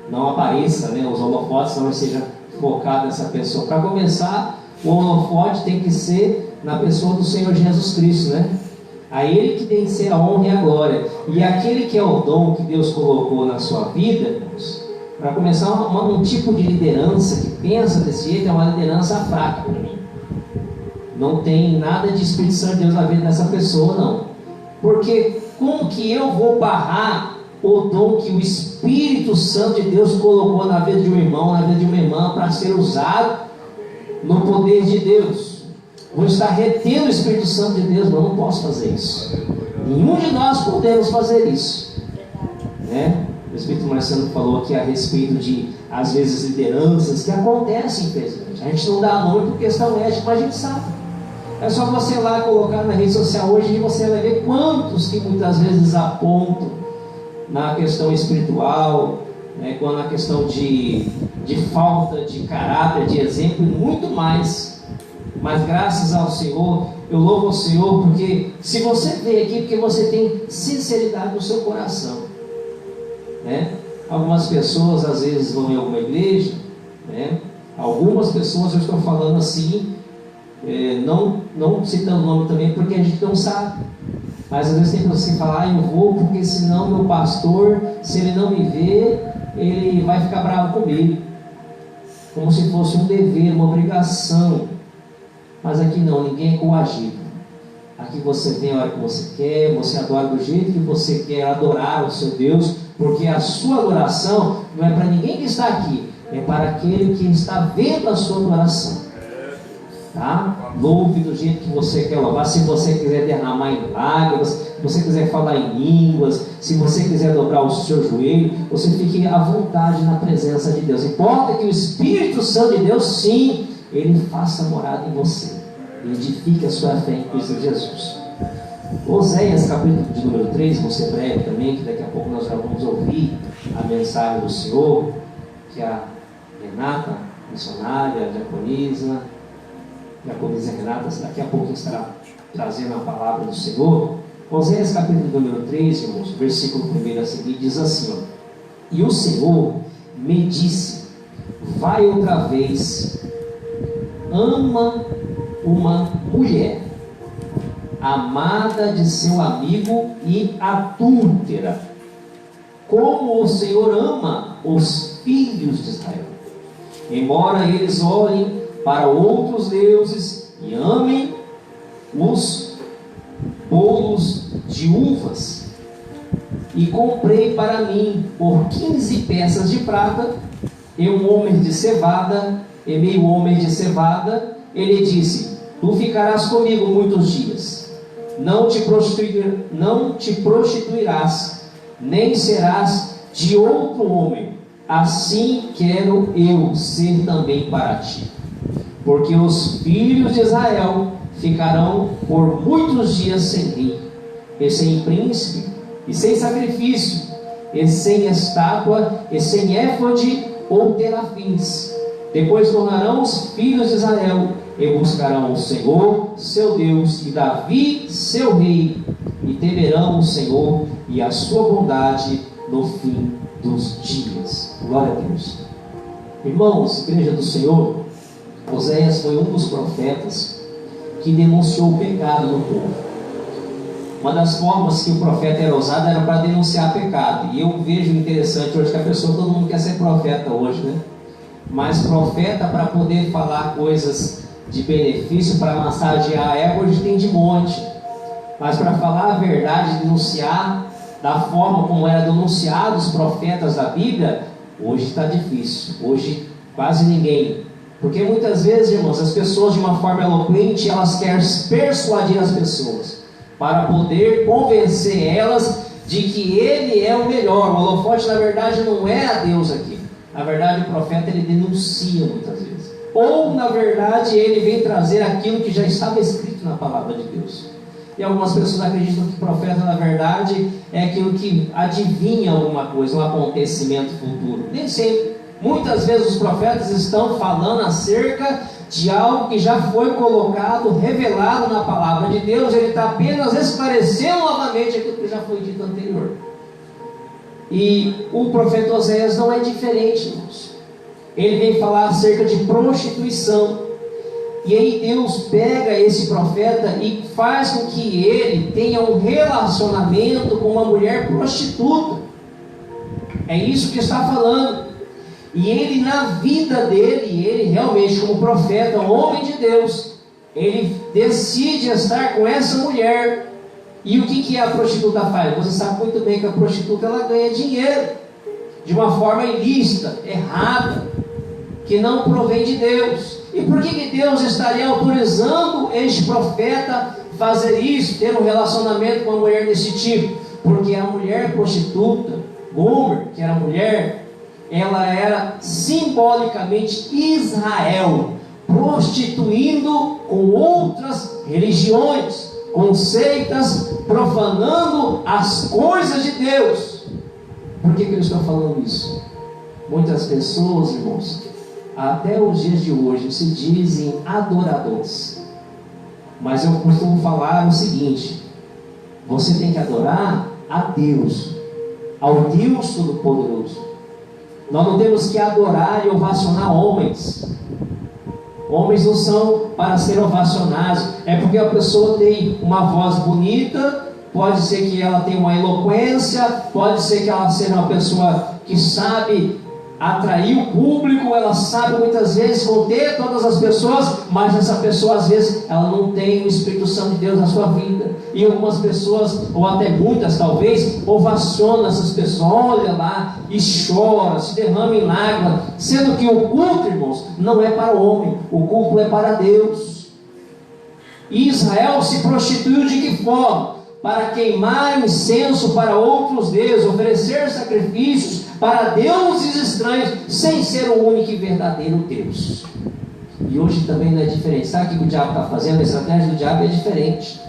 não apareça, né? Os holofotes não sejam focados nessa pessoa. Para começar, o holofote tem que ser na pessoa do Senhor Jesus Cristo, né? A Ele que tem que ser a honra e a glória. E aquele que é o dom que Deus colocou na sua vida, irmãos, para começar, um tipo de liderança que pensa desse jeito é uma liderança fraca para mim. Não tem nada de Espírito Santo de Deus na vida dessa pessoa, não. Porque como que eu vou barrar o dom que o Espírito Santo de Deus colocou na vida de um irmão, na vida de uma irmã, para ser usado no poder de Deus? Vou estar retendo o Espírito Santo de Deus, mas eu não posso fazer isso. Nenhum de nós podemos fazer isso, né? O Espírito Marcelo falou aqui a respeito de, às vezes, lideranças que acontecem, infelizmente. A gente não dá nome por questão ética, mas a gente sabe. É só você lá colocar na rede social hoje e você vai ver quantos que muitas vezes apontam na questão espiritual, né, quando a questão de falta de caráter, de exemplo e muito mais. Mas graças ao Senhor, eu louvo ao Senhor, porque se você veio aqui, porque você tem sinceridade no seu coração, né? Algumas pessoas às vezes vão em alguma igreja, né? Algumas pessoas, eu estou falando assim, não citando o nome também, porque a gente não sabe. Mas às vezes tem pessoas que falam, eu vou porque senão meu pastor, se ele não me ver, ele vai ficar bravo comigo. Como se fosse um dever, uma obrigação. Mas aqui não, ninguém é coagido. Aqui você vem a hora que você quer, você adora do jeito que você quer adorar o seu Deus, porque a sua adoração não é para ninguém que está aqui, é para aquele que está vendo a sua adoração. Tá? Louve do jeito que você quer louvar. Se você quiser derramar em lágrimas, se você quiser falar em línguas, se você quiser dobrar o seu joelho, você fique à vontade na presença de Deus. Importa que o Espírito Santo de Deus, sim, ele faça morada em você, edifique a sua fé em Cristo Jesus. Oséias capítulo de número 3, vou ser breve também, que daqui a pouco nós já vamos ouvir a mensagem do Senhor, que a Renata, missionária, a diaconisa Renata, daqui a pouco estará trazendo a palavra do Senhor. Oséias capítulo número 3, irmãos, versículo 1 a seguir, diz assim, ó, e o Senhor me disse, vai outra vez, ama uma mulher, amada de seu amigo e adúltera, como o Senhor ama os filhos de Israel. Embora eles olhem para outros deuses e amem os bolos de uvas, e comprei para mim por 15 peças de prata e um homem de cevada e meio homem de cevada. Ele disse, tu ficarás comigo muitos dias, não te prostituirás, nem serás de outro homem, assim quero eu ser também para ti. Porque os filhos de Israel ficarão por muitos dias sem rei, e sem príncipe, e sem sacrifício, e sem estátua, e sem éfode ou terafins. Depois tornarão os filhos de Israel, e buscarão o Senhor, seu Deus, e Davi, seu rei, e temerão o Senhor e a sua bondade no fim dos dias. Glória a Deus. Irmãos, igreja do Senhor, Oséias foi um dos profetas que denunciou o pecado no povo. Uma das formas que o profeta era usado era para denunciar pecado. E eu vejo interessante hoje que a pessoa, todo mundo quer ser profeta hoje, né? Mas profeta para poder falar coisas de benefício, para massagear a ego, hoje tem de monte. Mas para falar a verdade, denunciar da forma como eram denunciados os profetas da Bíblia, hoje está difícil. Hoje quase ninguém. Porque muitas vezes, irmãos, as pessoas de uma forma eloquente, elas querem persuadir as pessoas para poder convencer elas de que ele é o melhor. O holofote, na verdade, não é a Deus aqui. Na verdade, o profeta, ele denuncia muitas vezes. Ou, na verdade, ele vem trazer aquilo que já estava escrito na palavra de Deus. E algumas pessoas acreditam que o profeta, na verdade, é aquilo que adivinha alguma coisa, um acontecimento futuro. Nem sempre. Muitas vezes os profetas estão falando acerca de algo que já foi colocado, revelado na palavra de Deus. Ele está apenas esclarecendo novamente aquilo que já foi dito anterior. E o profeta Oséias não é diferente, irmãos. Ele vem falar acerca de prostituição. E aí Deus pega esse profeta e faz com que ele tenha um relacionamento com uma mulher prostituta. É isso que está falando. E ele, na vida dele, ele realmente, como profeta, um homem de Deus, ele decide estar com essa mulher. E o que a prostituta faz? Você sabe muito bem que a prostituta, ela ganha dinheiro de uma forma ilícita, errada, que não provém de Deus. E por que Deus estaria autorizando este profeta fazer isso, ter um relacionamento com uma mulher desse tipo? Porque a mulher prostituta, Gomer, que era mulher, ela era simbolicamente Israel, prostituindo com outras religiões, com seitas, profanando as coisas de Deus. Por que eu estou falando isso? Muitas pessoas, irmãos, até os dias de hoje se dizem adoradores. Mas eu costumo falar o seguinte: você tem que adorar a Deus, ao Deus Todo-Poderoso. Nós não temos que adorar e ovacionar homens. Homens não são para ser ovacionados. É porque a pessoa tem uma voz bonita, pode ser que ela tenha uma eloquência, pode ser que ela seja uma pessoa que sabe atrair o público, ela sabe muitas vezes conter todas as pessoas, mas essa pessoa às vezes ela não tem o Espírito Santo de Deus na sua vida. E algumas pessoas, ou até muitas talvez, ovacionam essas pessoas, olha lá e chora, se derrama em lágrimas, sendo que o culto, irmãos, não é para o homem, o culto é para Deus. E Israel se prostituiu de que forma? Para queimar incenso para outros deuses, oferecer sacrifícios para deuses estranhos, sem ser o único e verdadeiro Deus. E hoje também não é diferente. Sabe o que o diabo está fazendo? A estratégia do diabo é diferente.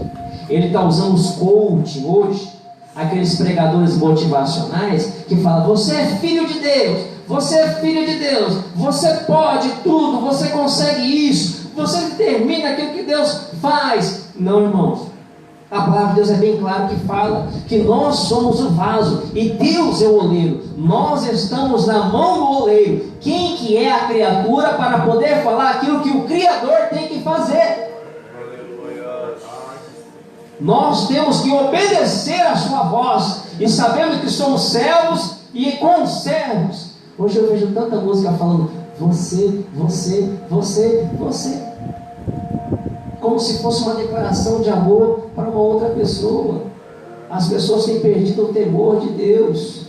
Ele está usando os coaching hoje, aqueles pregadores motivacionais que falam: você é filho de Deus, você é filho de Deus, você pode tudo, você consegue isso, você determina aquilo que Deus faz. Não, irmãos. A palavra de Deus é bem clara que fala que nós somos o vaso e Deus é o oleiro. Nós estamos na mão do oleiro. Quem que é a criatura para poder falar aquilo que o Criador tem que fazer? Nós temos que obedecer a sua voz e sabemos que somos servos e conservos. Hoje eu vejo tanta música falando você, você, você, você, como se fosse uma declaração de amor para uma outra pessoa. As pessoas têm perdido o temor de Deus.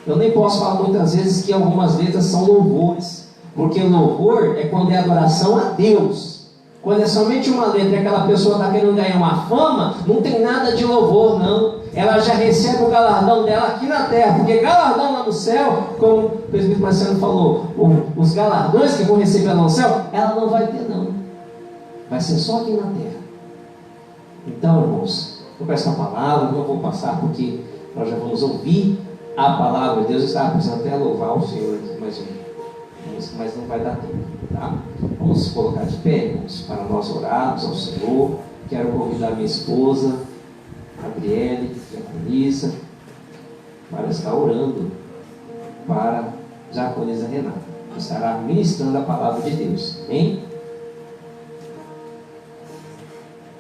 Eu nem posso falar muitas vezes que algumas letras são louvores, porque louvor é quando é adoração a Deus. Quando é somente uma letra e aquela pessoa está querendo ganhar uma fama, não tem nada de louvor, não. Ela já recebe o galardão dela aqui na terra, porque galardão lá no céu, como o presbítero Marcelo falou, os galardões que vão receber lá no céu, ela não vai ter, não. Vai ser só aqui na terra. Então, irmãos, eu peço a palavra, não vou passar porque nós já vamos ouvir a palavra de Deus. Eu estava pensando até louvar o Senhor aqui mais mas não vai dar tempo, tá? Vamos colocar de pé, irmãos, para nós orarmos ao Senhor. Quero convidar minha esposa, Gabriele, e a Melissa, para estar orando para a diaconisa Renata, que estará ministrando a palavra de Deus. Amém?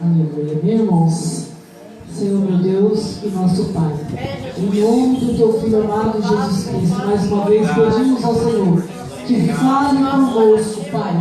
Aleluia, meus irmãos. Senhor meu Deus e nosso Pai, em nome do Teu Filho amado Jesus Cristo, mais uma vez pedimos ao Senhor que fale conosco, Pai,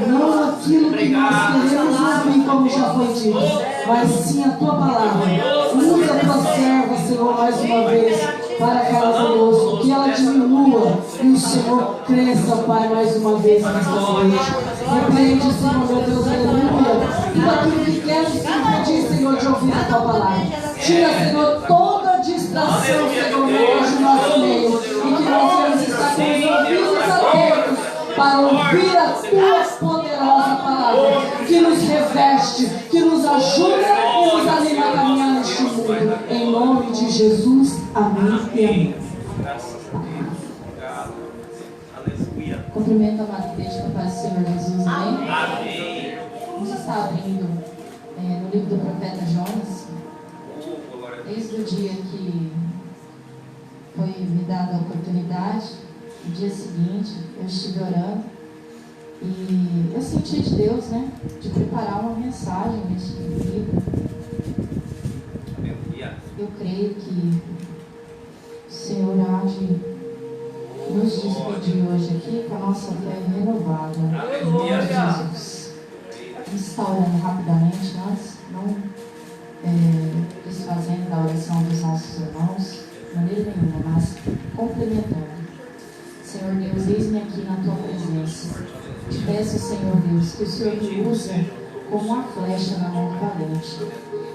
não aquilo que nós queremos ouvir, como já foi dito, mas sim a Tua palavra. Usa a Tua serva, Senhor, mais uma vez, para falar conosco, que ela diminua e o Senhor cresça, Pai, mais uma vez nesta noite. Repreende, Senhor, meu Deus, aleluia, tudo aquilo que quer nos impedir, Senhor, de ouvir a Tua palavra. Tira, Senhor, toda distração, Senhor, hoje no nosso meio, e que nós vamos estar com os ouvidos abertos para ouvir a Tua poderosa palavra, que nos reveste, que nos ajuda e nos anima a caminhar neste mundo. Em nome de Jesus, amém e amém. Cumprimento a amada igreja com a paz do Senhor Jesus, amém? Amém. Vamos estar abrindo no livro do profeta Jonas, desde o dia que foi me dada a oportunidade, no dia seguinte eu estive orando e eu senti de Deus, né, de preparar uma mensagem neste livro. Eu creio que o Senhor há de nos despedir hoje aqui com a nossa fé renovada. Em nome de Jesus. Vamos estar orando rapidamente, nós não desfazendo da oração dos nossos irmãos, de maneira nenhuma, mas complementando. Senhor Deus, eis-me aqui na Tua presença. Te peço, Senhor Deus, que o Senhor me use como uma flecha na mão do valente.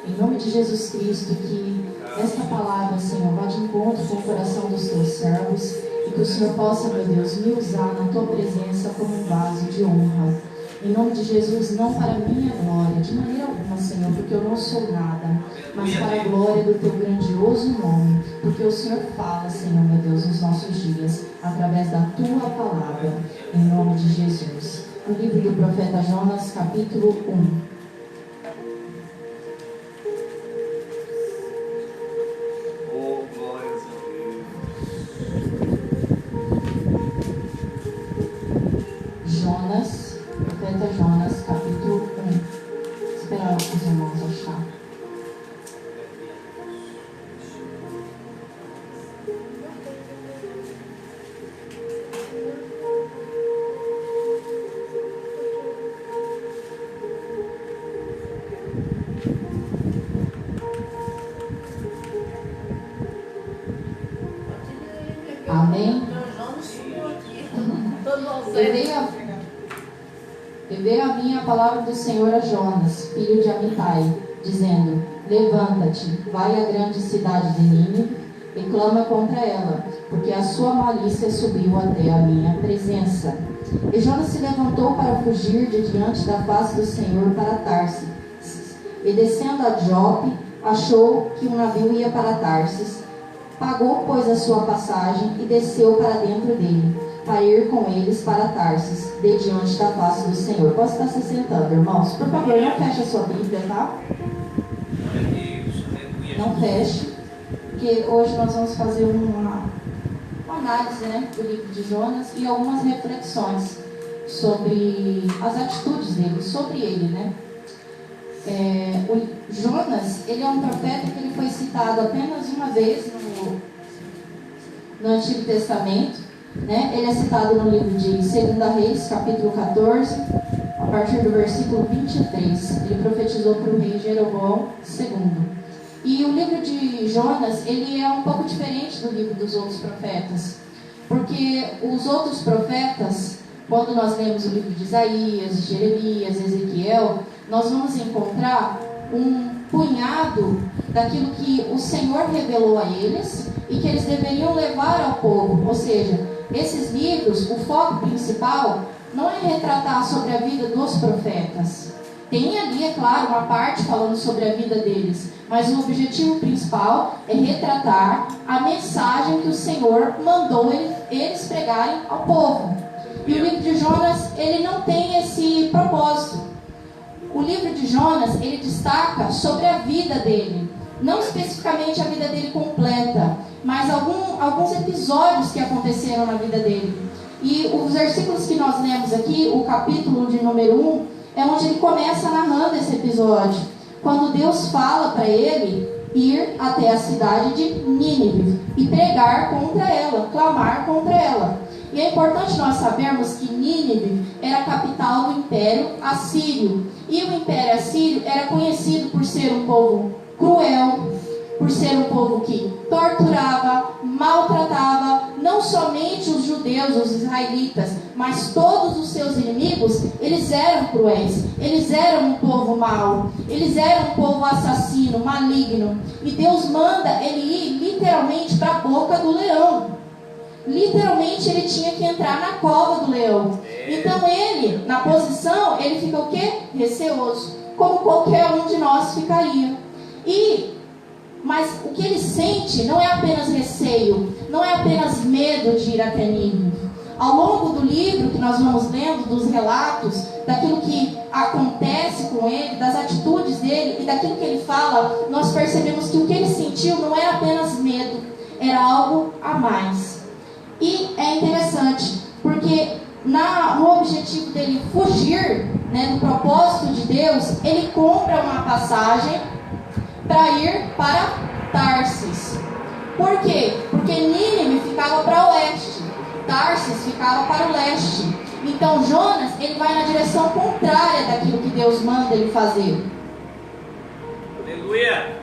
Em nome de Jesus Cristo, que esta palavra, Senhor, vá de encontro com o coração dos Teus servos e que o Senhor possa, meu Deus, me usar na Tua presença como um vaso de honra. Em nome de Jesus, não para a minha glória, de maneira alguma, Senhor, porque eu não sou nada, mas para a glória do teu grandioso nome, porque o Senhor fala, Senhor, meu Deus, nos nossos dias, através da tua palavra, em nome de Jesus. O livro do profeta Jonas, capítulo 1. Profeta Jonas, capítulo 1. Esperar os irmãos achar. Amém? E veio a mim a palavra do Senhor a Jonas, filho de Amitai, dizendo: levanta-te, vai à grande cidade de Nínive e clama contra ela, porque a sua malícia subiu até a minha presença. E Jonas se levantou para fugir de diante da face do Senhor para Tarsis. E descendo a Jope, achou que um navio ia para Tarsis. Pagou, pois, a sua passagem e desceu para dentro dele, para ir com eles para Tarsis, de diante da face do Senhor. Posso estar se sentando, irmãos? Por favor, não feche a sua Bíblia, tá? Não feche, porque hoje nós vamos fazer uma análise, né, do livro de Jonas e algumas reflexões sobre as atitudes dele, sobre ele, né? O Jonas, ele é um profeta que ele foi citado apenas uma vez no Antigo Testamento, né? Ele é citado no livro de 2 Reis, capítulo 14, a partir do versículo 23. Ele profetizou para o rei Jeroboão II. E o livro de Jonas, ele é um pouco diferente do livro dos outros profetas, porque os outros profetas, quando nós lemos o livro de Isaías, Jeremias, Ezequiel, nós vamos encontrar um punhado daquilo que o Senhor revelou a eles e que eles deveriam levar ao povo. Ou seja, esses livros, o foco principal não é retratar sobre a vida dos profetas. Tem ali, é claro, uma parte falando sobre a vida deles, mas o objetivo principal é retratar a mensagem que o Senhor mandou eles pregarem ao povo. E o livro de Jonas, ele não tem esse propósito. O livro de Jonas, ele destaca sobre a vida dele, não especificamente a vida dele completa, mas alguns episódios que aconteceram na vida dele. E os versículos que nós lemos aqui, o capítulo de número 1, é onde ele começa narrando esse episódio, quando Deus fala para ele ir até a cidade de Nínive e pregar contra ela, clamar contra ela. E é importante nós sabermos que Nínive era a capital do Império Assírio. E o Império Assírio era conhecido por ser um povo cruel, por ser um povo que torturava, maltratava, não somente os judeus, os israelitas, mas todos os seus inimigos. Eles eram cruéis, eles eram um povo mau, eles eram um povo assassino, maligno. E Deus manda ele ir literalmente para a boca do leão. Literalmente ele tinha que entrar na cova do leão. Então ele, na posição, ele fica o quê? Receoso, como qualquer um de nós ficaria. Mas o que ele sente não é apenas receio, não é apenas medo de ir até Nínive. Ao longo do livro que nós vamos lendo, dos relatos, daquilo que acontece com ele, das atitudes dele e daquilo que ele fala, nós percebemos que o que ele sentiu não era apenas medo, era algo a mais. E é interessante, porque no objetivo dele fugir, né, do propósito de Deus, ele compra uma passagem para ir para Tarsis. Por quê? Porque Nínive ficava para o oeste, Tarsis ficava para o leste. Então Jonas, ele vai na direção contrária daquilo que Deus manda ele fazer. Aleluia!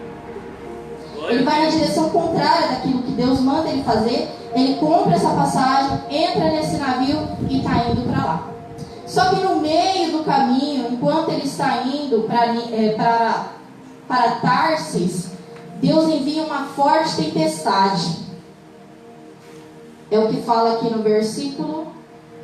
Ele vai na direção contrária daquilo que Deus manda ele fazer. Ele compra essa passagem, entra nesse navio e está indo para lá. Só que no meio do caminho, enquanto ele está indo para Tarsis, Deus envia uma forte tempestade. É o que fala aqui no versículo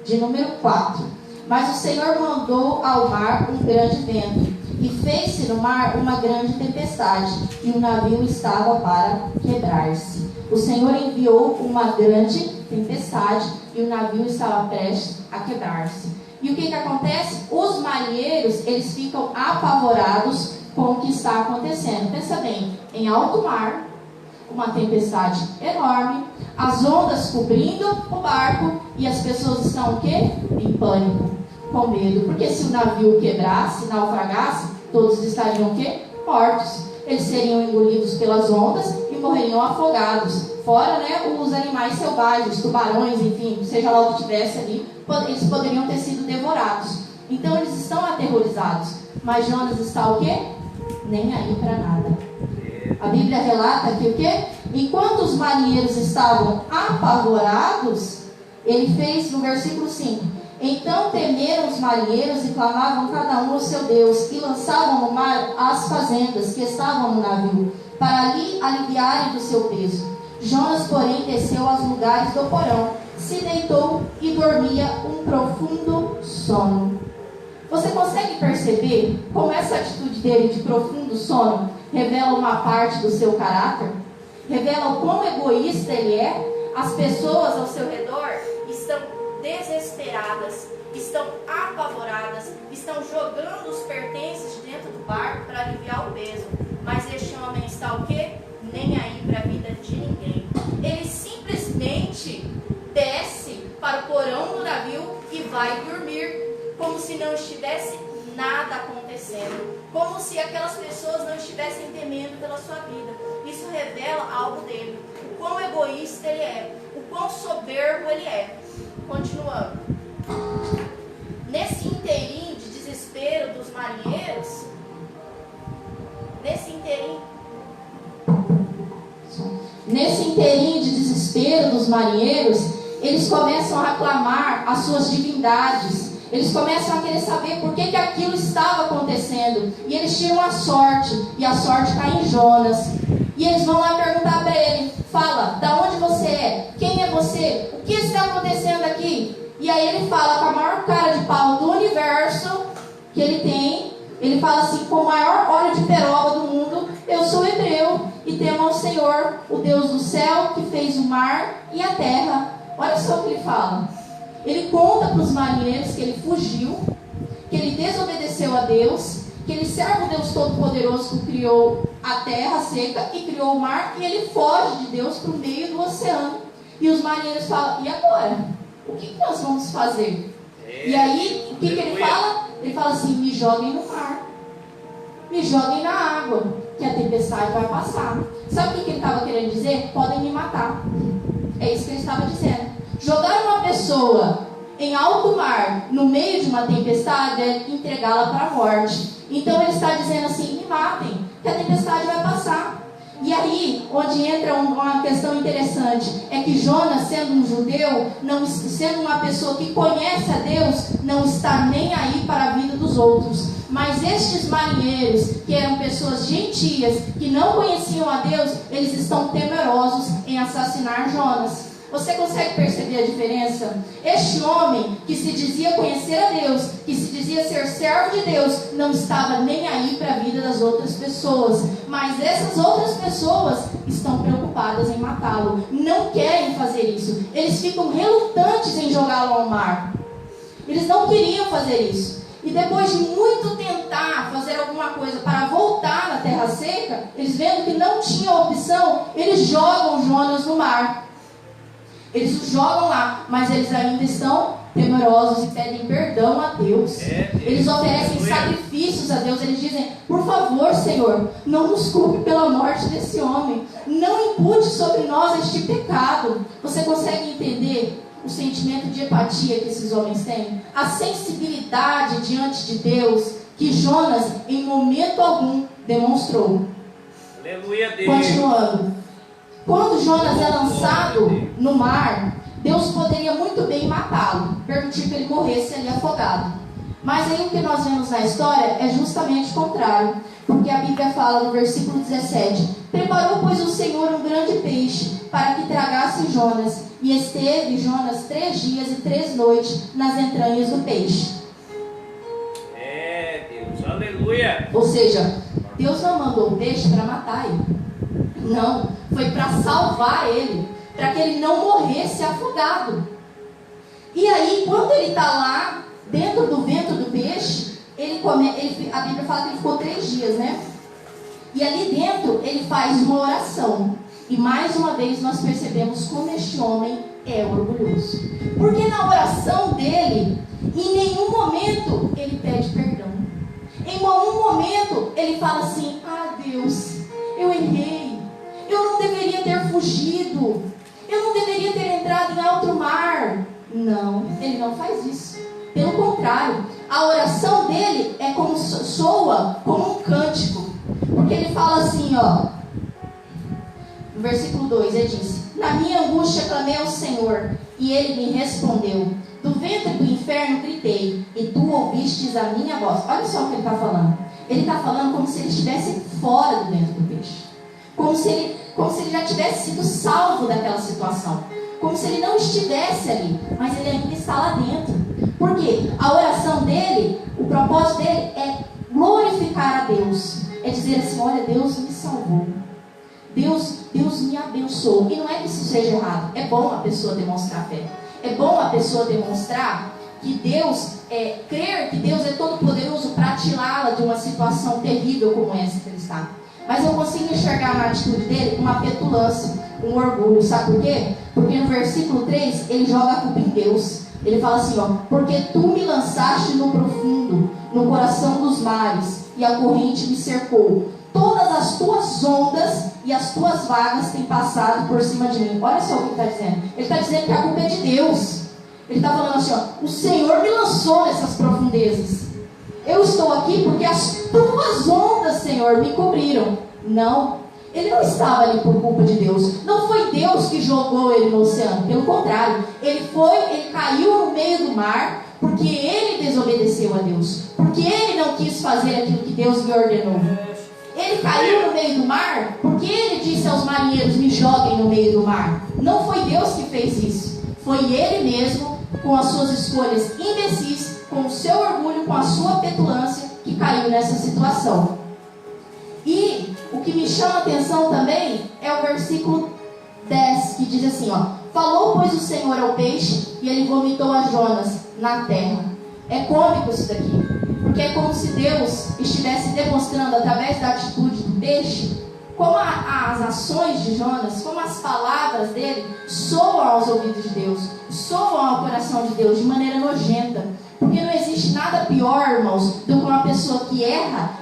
de número 4. Mas o Senhor mandou ao mar um grande vento, e fez-se no mar uma grande tempestade, e o navio estava para quebrar-se. O Senhor enviou uma grande tempestade, e o navio estava prestes a quebrar-se. E o que acontece? Os marinheiros, eles ficam apavorados com o que está acontecendo. Pensa bem, em alto mar, uma tempestade enorme, as ondas cobrindo o barco, e as pessoas estão o quê? Em pânico, com medo. Porque se o navio quebrasse, naufragasse, todos estariam o quê? Mortos. Eles seriam engolidos pelas ondas e morreriam afogados. Fora, né, os animais selvagens, tubarões, enfim, seja lá o que tivesse ali, eles poderiam ter sido devorados. Então eles estão aterrorizados. Mas Jonas está o quê? Nem aí para nada. A Bíblia relata que o quê? Enquanto os marinheiros estavam apavorados, ele fez no versículo 5: então temeram os marinheiros e clamavam cada um ao seu Deus, e lançavam no mar as fazendas que estavam no navio, para ali aliviarem do seu peso. Jonas, porém, desceu aos lugares do porão, se deitou e dormia um profundo sono. Você consegue perceber como essa atitude dele de profundo sono revela uma parte do seu caráter? Revela o quão egoísta ele é? As pessoas ao seu redor estão desesperadas, estão apavoradas, estão jogando os pertences dentro do barco para aliviar o peso. Mas este homem está o quê? Nem aí para a vida de ninguém. Ele simplesmente desce para o porão do navio e vai dormir, como se não estivesse nada acontecendo, como se aquelas pessoas não estivessem temendo pela sua vida. Isso revela algo dele, o quão egoísta ele é, o quão soberbo ele é. Continuando, nesse inteirinho de desespero dos marinheiros, nesse inteirinho de desespero dos marinheiros, eles começam a reclamar as suas divindades. Eles começam a querer saber por que aquilo estava acontecendo. E eles tiram a sorte, e a sorte cai em Jonas. E eles vão lá perguntar para ele: fala, da onde você é? Quem é você? O que está acontecendo aqui? E aí ele fala com a maior cara de pau do universo que ele tem. Ele fala assim, com a maior óleo de peroba do mundo: eu sou hebreu e temo ao Senhor, o Deus do céu, que fez o mar e a terra. Olha só o que ele fala. Ele conta para os marinheiros que ele fugiu, que ele desobedeceu a Deus, que ele serve o Deus Todo-Poderoso que criou a terra seca e criou o mar, e ele foge de Deus para o meio do oceano. E os marinheiros falam: e agora? O que nós vamos fazer? E aí, o que ele fala? Ele fala assim: me joguem no mar, me joguem na água, que a tempestade vai passar. Sabe o que ele estava querendo dizer? Podem me matar. É isso que ele estava dizendo. Jogar uma pessoa em alto mar, no meio de uma tempestade, é entregá-la para a morte. Então ele está dizendo assim: me matem, que a tempestade vai passar. E aí, onde entra uma questão interessante, é que Jonas, sendo um judeu, sendo uma pessoa que conhece a Deus, não está nem aí para a vida dos outros. Mas estes marinheiros, que eram pessoas gentias, que não conheciam a Deus, eles estão temerosos em assassinar Jonas. Você consegue perceber a diferença? Este homem que se dizia conhecer a Deus, que se dizia ser servo de Deus, não estava nem aí para a vida das outras pessoas. Mas essas outras pessoas estão preocupadas em matá-lo. Não querem fazer isso. Eles ficam relutantes em jogá-lo ao mar. Eles não queriam fazer isso. E depois de muito tentar fazer alguma coisa para voltar na terra seca, eles vendo que não tinha opção, eles jogam Jonas no mar. Eles o jogam lá, mas eles ainda estão temerosos e pedem perdão a Deus. Eles oferecem sacrifícios a Deus. Eles dizem: por favor, Senhor, não nos culpe pela morte desse homem. Não impute sobre nós este pecado. Você consegue entender o sentimento de empatia que esses homens têm? A sensibilidade diante de Deus que Jonas, em momento algum, demonstrou. Aleluia, Deus. Continuando. Quando Jonas é lançado no mar, Deus poderia muito bem matá-lo, permitir que ele morresse ali afogado. Mas aí o que nós vemos na história é justamente o contrário. Porque a Bíblia fala no versículo 17: preparou, pois, o Senhor um grande peixe, para que tragasse Jonas. E esteve Jonas 3 dias e 3 noites nas entranhas do peixe. Deus, aleluia. Ou seja, Deus não mandou o peixe para matar ele. Não, foi para salvar ele, para que ele não morresse afogado. E aí, quando ele está lá, dentro do ventre do peixe, a Bíblia fala que ele ficou 3 dias, né? E ali dentro, ele faz uma oração. E mais uma vez nós percebemos como este homem é orgulhoso. Porque na oração dele, em nenhum momento ele pede perdão. Em nenhum momento ele fala assim: ah, Deus, eu errei. Eu não deveria ter fugido. Eu não deveria ter entrado em alto mar. Não, ele não faz isso. Pelo contrário, a oração dele é como soa como um cântico. Porque ele fala assim, ó, no versículo 2, ele diz: na minha angústia clamei ao Senhor, e ele me respondeu. Do ventre do inferno gritei, e tu ouvistes a minha voz. Olha só o que ele está falando. Ele está falando como se ele estivesse fora do ventre do peixe. Como se ele já tivesse sido salvo daquela situação. Como se ele não estivesse ali, mas ele ainda está lá dentro. Por quê? A oração dele, o propósito dele é glorificar a Deus. É dizer assim: olha, Deus me salvou. Deus me abençoou. E não é que isso seja errado. É bom a pessoa demonstrar fé. É bom a pessoa demonstrar que Deus, crer que Deus é todo poderoso para tirá-la de uma situação terrível como essa que ele está. Mas eu consigo enxergar na atitude dele uma petulância, um orgulho. Sabe por quê? Porque no versículo 3 ele joga a culpa em Deus. Ele fala assim, ó: porque tu me lançaste no profundo, no coração dos mares, e a corrente me cercou. Todas as tuas ondas e as tuas vagas têm passado por cima de mim. Olha só o que ele está dizendo. Ele está dizendo que a culpa é de Deus. Ele está falando assim, ó: o Senhor me lançou nessas profundezas. Eu estou aqui porque as tuas ondas, Senhor, me cobriram. Não, ele não estava ali por culpa de Deus. Não foi Deus que jogou ele no oceano. Pelo contrário, ele caiu no meio do mar porque ele desobedeceu a Deus. Porque ele não quis fazer aquilo que Deus lhe ordenou. Ele caiu no meio do mar porque ele disse aos marinheiros: me joguem no meio do mar. Não foi Deus que fez isso. Foi ele mesmo, com as suas escolhas imbecis, com o seu orgulho, com a sua petulância, que caiu nessa situação. E o que me chama a atenção também é o versículo 10, que diz assim, ó: falou, pois, o Senhor ao peixe, e ele vomitou a Jonas na terra. É cômico isso daqui, porque é como se Deus estivesse demonstrando, através da atitude do peixe, como as ações de Jonas, como as palavras dele soam aos ouvidos de Deus, soam ao coração de Deus de maneira nojenta. Porque não existe nada pior, irmãos, do que uma pessoa que erra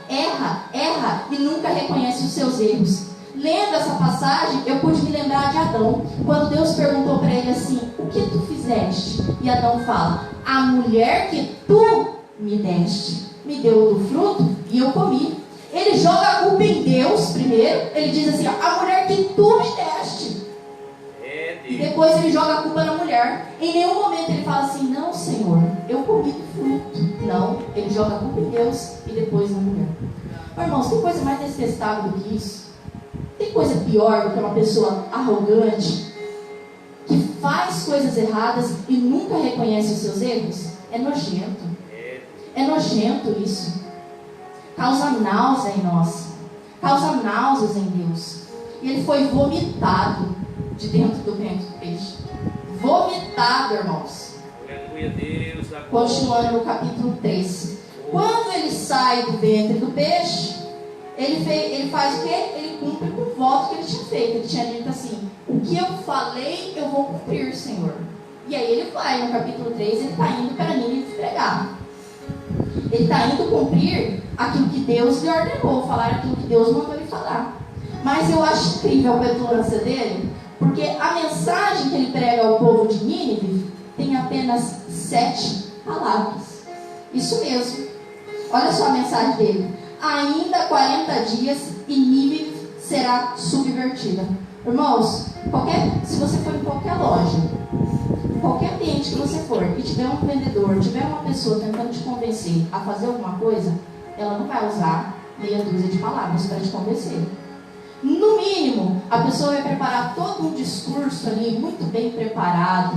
e nunca reconhece os seus erros. Lendo essa passagem, eu pude me lembrar de Adão, quando Deus perguntou para ele assim: o que tu fizeste? E Adão fala: a mulher que tu me deste, me deu do fruto e eu comi. Ele joga a culpa em Deus primeiro. Ele diz assim, ó: a mulher que tu me deste. E depois ele joga a culpa na mulher. Em nenhum momento ele fala assim: não, Senhor, eu comi do fruto. Não, ele joga a culpa em Deus e depois na mulher. Mas, irmãos, tem coisa mais detestável do que isso? Tem coisa pior do que uma pessoa arrogante, que faz coisas erradas e nunca reconhece os seus erros? É nojento. É nojento isso. Causa náusea em nós. Causa náuseas em Deus. E ele foi vomitado de dentro do ventre do peixe. Vomitado, irmãos. Aleluia, Deus. Continuando no capítulo 3. Quando ele sai do ventre do peixe, ele faz o quê? Ele cumpre com o voto que ele tinha feito. Ele tinha dito assim: o que eu falei, eu vou cumprir, Senhor. E aí ele vai, no capítulo 3, ele está indo para Nínive pregar. Ele está indo cumprir aquilo que Deus lhe ordenou, falar aquilo que Deus mandou ele falar. Mas eu acho incrível a petulância dele, porque a mensagem que ele prega ao povo de Nínive tem apenas 7 palavras. Isso mesmo. Olha só a mensagem dele: ainda 40 dias e Nínive será subvertida. Irmãos, se você for em qualquer loja, em qualquer ambiente que você for, e tiver um vendedor, tiver uma pessoa tentando te convencer a fazer alguma coisa, ela não vai usar meia dúzia de palavras para te convencer. No mínimo, a pessoa vai preparar todo um discurso ali, muito bem preparado,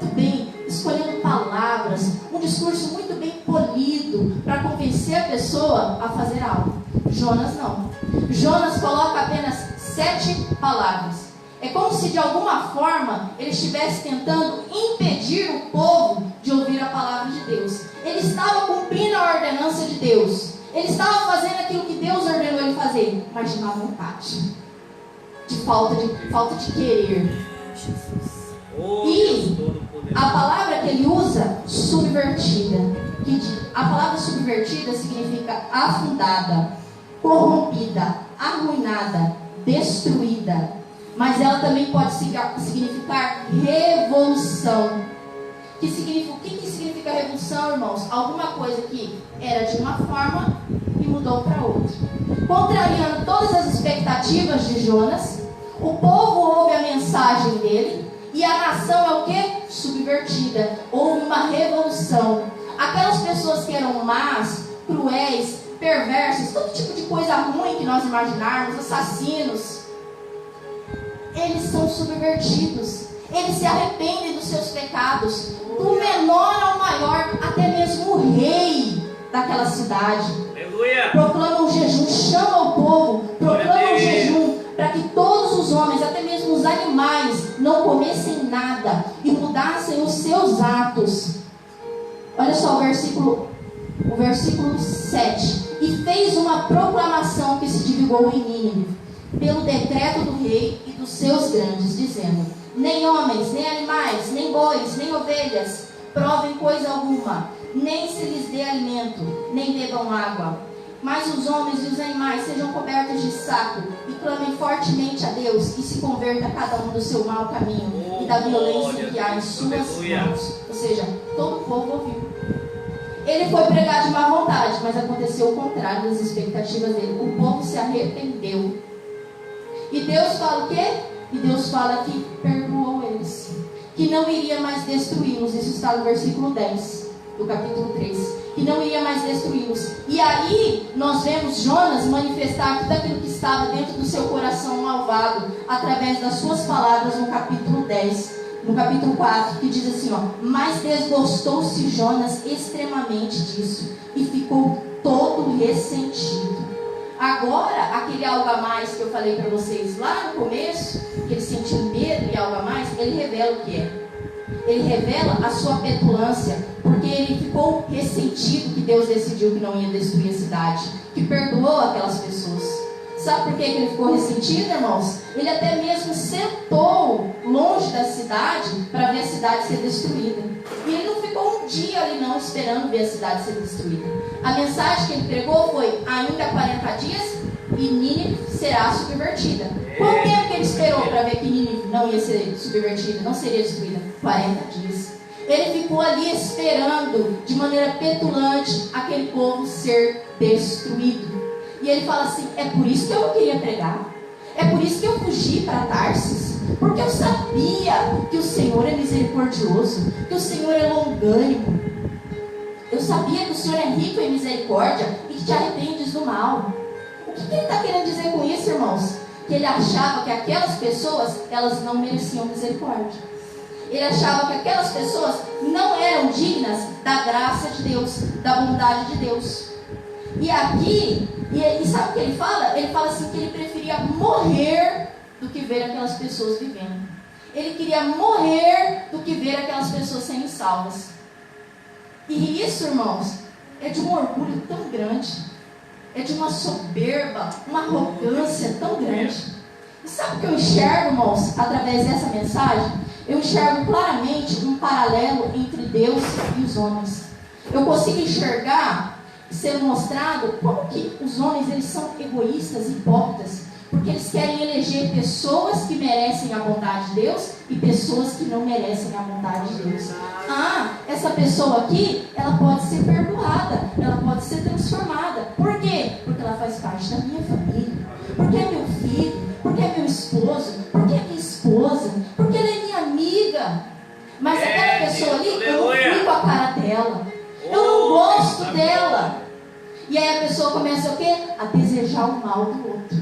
muito bem, escolhendo palavras, um discurso muito bem polido, para convencer a pessoa a fazer algo. Jonas não. Jonas coloca apenas 7 palavras. É como se de alguma forma ele estivesse tentando impedir o povo de ouvir a palavra de Deus. Ele estava cumprindo a ordenança de Deus. Ele estava fazendo aquilo que Deus ordenou ele fazer, mas de má vontade, de falta de querer. E a palavra que ele usa, subvertida. A palavra subvertida significa afundada, corrompida, arruinada, destruída. Mas ela também pode significar revolução. O que significa revolução, irmãos? Alguma coisa que era de uma forma e mudou para outra. Contrariando todas as expectativas de Jonas, o povo ouve a mensagem dele e a nação é o que? Subvertida. Houve uma revolução. Aquelas pessoas que eram más, cruéis, perversas, todo tipo de coisa ruim que nós imaginarmos, assassinos, eles são subvertidos. Eles se arrependem dos seus pecados, do menor ao maior, até mesmo o rei daquela cidade. Aleluia. Proclama um jejum, chama o povo, proclama um jejum, para que todos os homens, até mesmo os animais, não comessem nada e mudassem os seus atos. Olha só o versículo 7. E fez uma proclamação que se divulgou em Nínive, pelo decreto do rei e dos seus grandes, dizendo: nem homens, nem animais, nem bois, nem ovelhas provem coisa alguma, nem se lhes dê alimento, nem bebam água. Mas os homens e os animais sejam cobertos de saco e clamem fortemente a Deus e se converta cada um do seu mau caminho e da violência que há em suas mãos. Ou seja, todo o povo ouviu. Ele foi pregar de má vontade, mas aconteceu o contrário das expectativas dele. O povo se arrependeu. E Deus fala o quê? E Deus fala que perdoou eles, que não iria mais destruí-los. Isso está no versículo 10 do capítulo 3. Que não iria mais destruí-los. E aí nós vemos Jonas manifestar tudo aquilo que estava dentro do seu coração malvado, através das suas palavras no capítulo 10, no capítulo 4, que diz assim, mas desgostou-se Jonas extremamente disso e ficou todo ressentido. Agora, aquele algo a mais que eu falei para vocês lá no começo, que ele sentiu medo e algo a mais, ele revela o que é. Ele revela a sua petulância, porque ele ficou ressentido que Deus decidiu que não ia destruir a cidade, que perdoou aquelas pessoas. Sabe por que ele ficou ressentido, irmãos? Ele até mesmo sentou longe da cidade para ver a cidade ser destruída. E ele não ficou um dia ali não esperando ver a cidade ser destruída. A mensagem que ele pregou foi: ainda 40 dias e Nínive será subvertida. Quanto tempo que ele esperou para ver que Nínive não ia ser subvertida, não seria destruída? 40 dias. Ele ficou ali esperando de maneira petulante aquele povo ser destruído. E ele fala assim: é por isso que eu não queria pregar, é por isso que eu fugi para Tarsis, porque eu sabia que o Senhor é misericordioso, que o Senhor é longânimo, eu sabia que o Senhor é rico em misericórdia e que te arrependes do mal. O que ele está querendo dizer com isso, irmãos? Que ele achava que aquelas pessoas, elas não mereciam misericórdia. Ele achava que aquelas pessoas não eram dignas da graça de Deus, da bondade de Deus. E aqui, e sabe o que ele fala? Ele fala assim que ele preferia morrer do que ver aquelas pessoas vivendo. Ele queria morrer do que ver aquelas pessoas sendo salvas. E isso, irmãos, é de um orgulho tão grande, é de uma soberba, uma arrogância tão grande. E sabe o que eu enxergo, irmãos, através dessa mensagem? Eu enxergo claramente um paralelo entre Deus e os homens. Eu consigo enxergar, ser mostrado como que os homens, eles são egoístas e hipócritas, porque eles querem eleger pessoas que merecem a bondade de Deus e pessoas que não merecem a bondade de Deus. Essa pessoa aqui, ela pode ser perdoada, ela pode ser transformada. Por quê? Porque ela faz parte da minha família, porque é meu filho, porque é meu esposo, porque é minha esposa, porque ela é minha amiga. Mas aquela pessoa ali, eu não fui com a cara dela, eu não gosto dela. E aí a pessoa começa o quê? A desejar o mal do outro.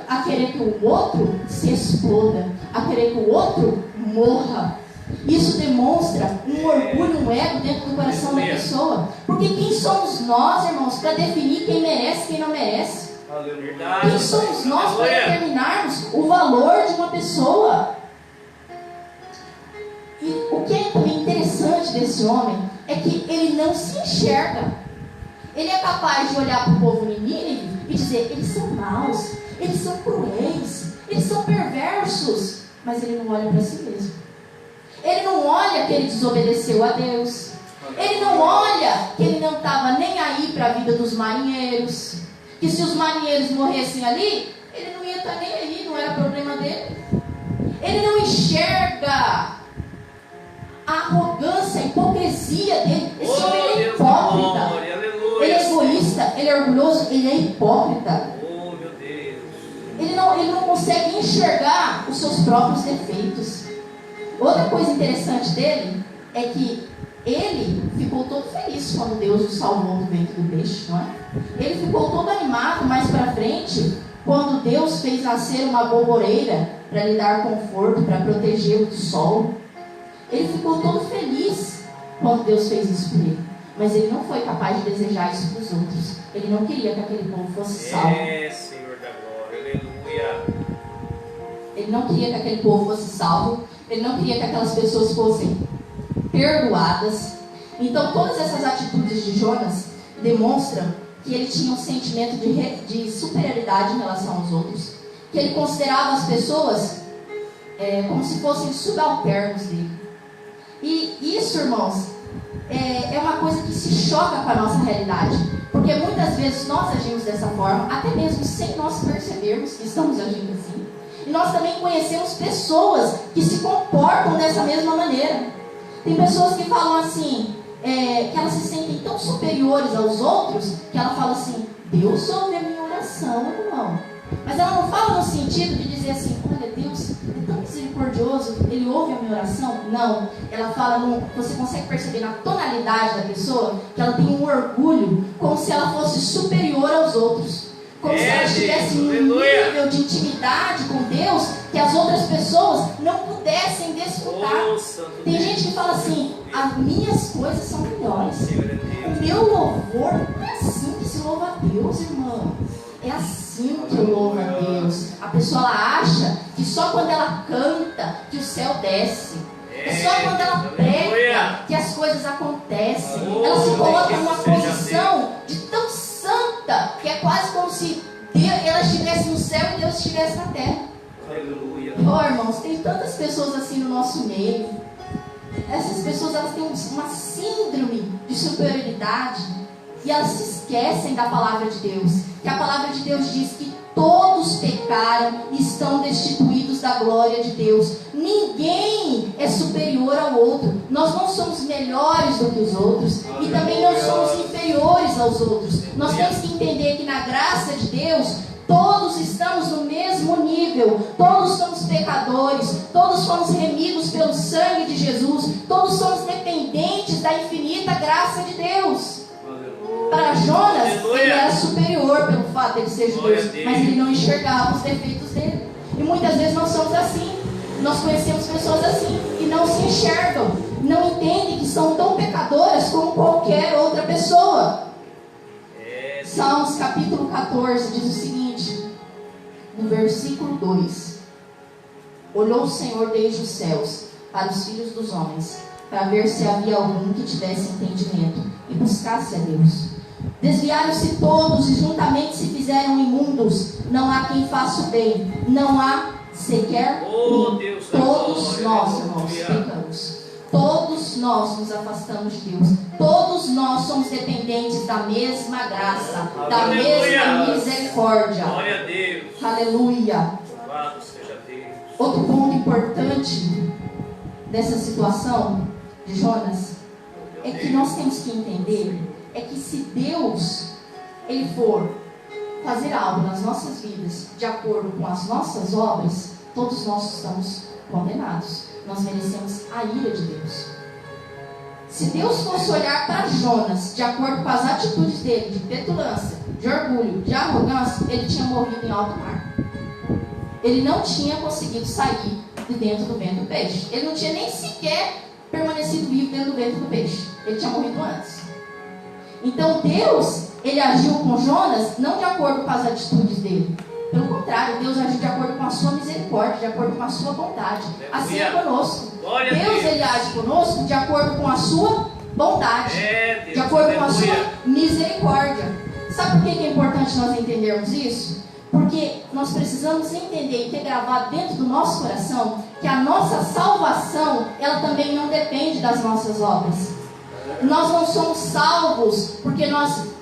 a querer que o outro se exploda, a querer que o outro morra. Isso demonstra um orgulho, um ego dentro do coração da pessoa. Porque quem somos nós, irmãos, para definir quem merece e quem não merece? Quem somos nós para determinarmos o valor de uma pessoa? E o que é também interessante desse homem é que ele não se enxerga. Ele é capaz de olhar para o povo de Nínive e dizer: eles são maus, eles são cruéis, eles são perversos. Mas ele não olha para si mesmo. Ele não olha que ele desobedeceu a Deus. Ele não olha que ele não estava nem aí para a vida dos marinheiros. Que se os marinheiros morressem ali, ele não ia estar nem aí, não era problema dele. Ele não enxerga a arrogância, a hipocrisia dele. Esse homem é hipócrita. Ele é egoísta, ele é orgulhoso, ele é hipócrita. Ele não consegue enxergar os seus próprios defeitos. Outra coisa interessante dele é que ele ficou todo feliz quando Deus o salvou do ventre do peixe, não é? Ele ficou todo animado mais para frente quando Deus fez nascer uma bolboreira para lhe dar conforto, para protegê-lo do sol. Ele ficou todo feliz quando Deus fez isso por ele. Mas ele não foi capaz de desejar isso para os outros. Ele não queria que aquele povo fosse salvo. Senhor da glória, aleluia. Ele não queria que aquele povo fosse salvo. Ele não queria que aquelas pessoas fossem perdoadas. Então todas essas atitudes de Jonas demonstram que ele tinha um sentimento de superioridade em relação aos outros. Que ele considerava as pessoas como se fossem subalternos dele. E isso, irmãos, é uma coisa que se choca com a nossa realidade. Porque muitas vezes nós agimos dessa forma, até mesmo sem nós percebermos que estamos agindo assim. E nós também conhecemos pessoas que se comportam dessa mesma maneira. Tem pessoas que falam assim, que elas se sentem tão superiores aos outros, que ela fala assim: Deus ouve a minha oração, irmão. Mas ela não fala no sentido de dizer assim: olha, Deus é tão misericordioso, Ele ouve a minha oração. Não, ela fala, você consegue perceber na tonalidade da pessoa que ela tem um orgulho, como se ela fosse superior aos outros. Como se ela estivesse em um nível de intimidade com Deus que as outras pessoas não pudessem desfrutar. Tem gente que fala assim: as minhas coisas são melhores. O meu louvor não é assim que se louva a Deus, irmão. É assim que eu louvo a Deus. A pessoa ela acha que só quando ela canta que o céu desce. É só quando ela prega que as coisas acontecem. Ela se coloca numa posição de tão santa que é quase como se ela estivesse no céu e Deus estivesse na terra. Aleluia. Oh, irmãos, tem tantas pessoas assim no nosso meio. Essas pessoas elas têm uma síndrome de superioridade e elas se esquecem da palavra de Deus. Que a palavra de Deus diz que todos pecaram e estão destituídos da glória de Deus. Ninguém é superior ao outro. Nós não somos melhores do que os outros e também não somos inferiores aos outros. Nós temos que entender que na graça de Deus todos estamos no mesmo nível. Todos somos pecadores. Todos fomos remidos pelo sangue de Jesus. Todos somos dependentes da infinita graça de Deus. Para Jonas, ele era superior pelo fato de ele ser judeu, mas ele não enxergava os defeitos dele. E muitas vezes nós somos assim. Nós conhecemos pessoas assim, que não se enxergam, não entendem que são tão pecadoras como qualquer outra pessoa. Salmos capítulo 14 diz o seguinte, no versículo 2: Olhou o Senhor desde os céus para os filhos dos homens, para ver se havia algum que tivesse entendimento e buscasse a Deus. Desviaram-se todos e juntamente se fizeram imundos. Não há quem faça o bem, não há sequer um. Todos nós, irmãos, pecamos. Todos nós nos afastamos de Deus. Todos nós somos dependentes da mesma graça, da mesma misericórdia. Glória a Deus. Aleluia. Louvado seja Deus. Outro ponto importante dessa situação de Jonas é que nós temos que entender é que se Deus ele for fazer algo nas nossas vidas de acordo com as nossas obras, todos nós estamos condenados. Nós merecemos a ira de Deus. Se Deus fosse olhar para Jonas de acordo com as atitudes dele, de petulância, de orgulho, de arrogância, ele tinha morrido em alto mar. ele não tinha conseguido sair de dentro do ventre do peixe. Ele não tinha nem sequer permanecido vivo dentro do ventre do peixe. Ele tinha morrido antes. Então Deus, ele agiu com Jonas não de acordo com as atitudes dele. Pelo contrário, Deus agiu de acordo com a sua misericórdia, de acordo com a sua bondade. Assim é conosco. Deus, ele age conosco de acordo com a sua bondade, de acordo com a sua misericórdia. Sabe por que é importante nós entendermos isso? Porque nós precisamos entender e ter gravado dentro do nosso coração que a nossa salvação, ela também não depende das nossas obras. Nós não somos salvos porque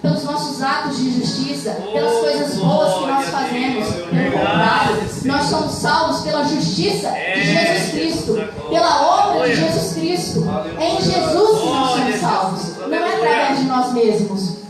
pelos nossos atos de justiça, pelas coisas boas que nós fazemos. Pelo contrário, nós somos salvos pela justiça de Jesus Cristo, pela obra de Jesus Cristo. É em Jesus que nós somos salvos, não é através de nós mesmos.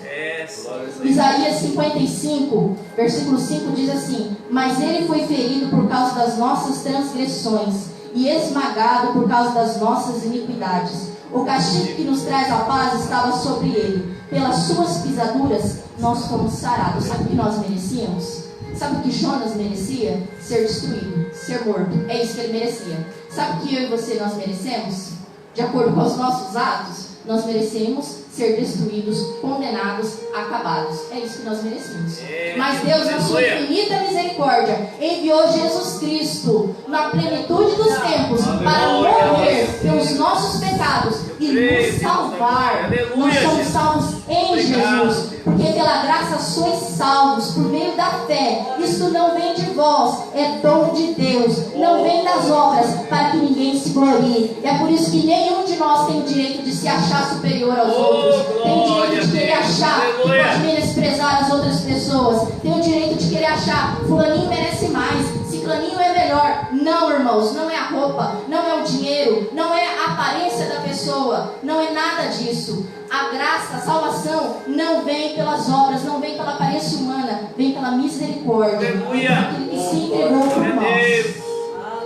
Isaías 55, versículo 5 diz assim: mas ele foi ferido por causa das nossas transgressões e esmagado por causa das nossas iniquidades. O castigo que nos traz a paz estava sobre ele. Pelas suas pisaduras nós fomos sarados. Sabe o que nós merecíamos? Sabe o que Jonas merecia? Ser destruído, ser morto. É isso que ele merecia. Sabe o que eu e você nós merecemos? De acordo com os nossos atos, nós merecemos ser destruídos, condenados, acabados. É isso que nós merecemos. Mas Deus, na sua infinita misericórdia, enviou Jesus Cristo na plenitude dos tempos para morrer pelos nossos pecados e nos salvar. Nós somos salvos em Jesus, porque pela graça sois salvos por meio da fé. Isto não vem de vós, é dom de Deus, não vem das obras, para que ninguém se glorie. É por isso que nenhum de nós tem o direito de se achar superior aos outros. Tem o direito de querer achar que pode menosprezar as outras pessoas. Tem o direito de querer achar fulaninho merece mais, ciclaninho é melhor. Não, irmãos, não é a roupa, não é o dinheiro, não é a aparência da pessoa, não é nada disso. A graça, a salvação não vem pelas obras, não vem pela aparência humana, vem pela misericórdia. Aquele que se entregou por nós.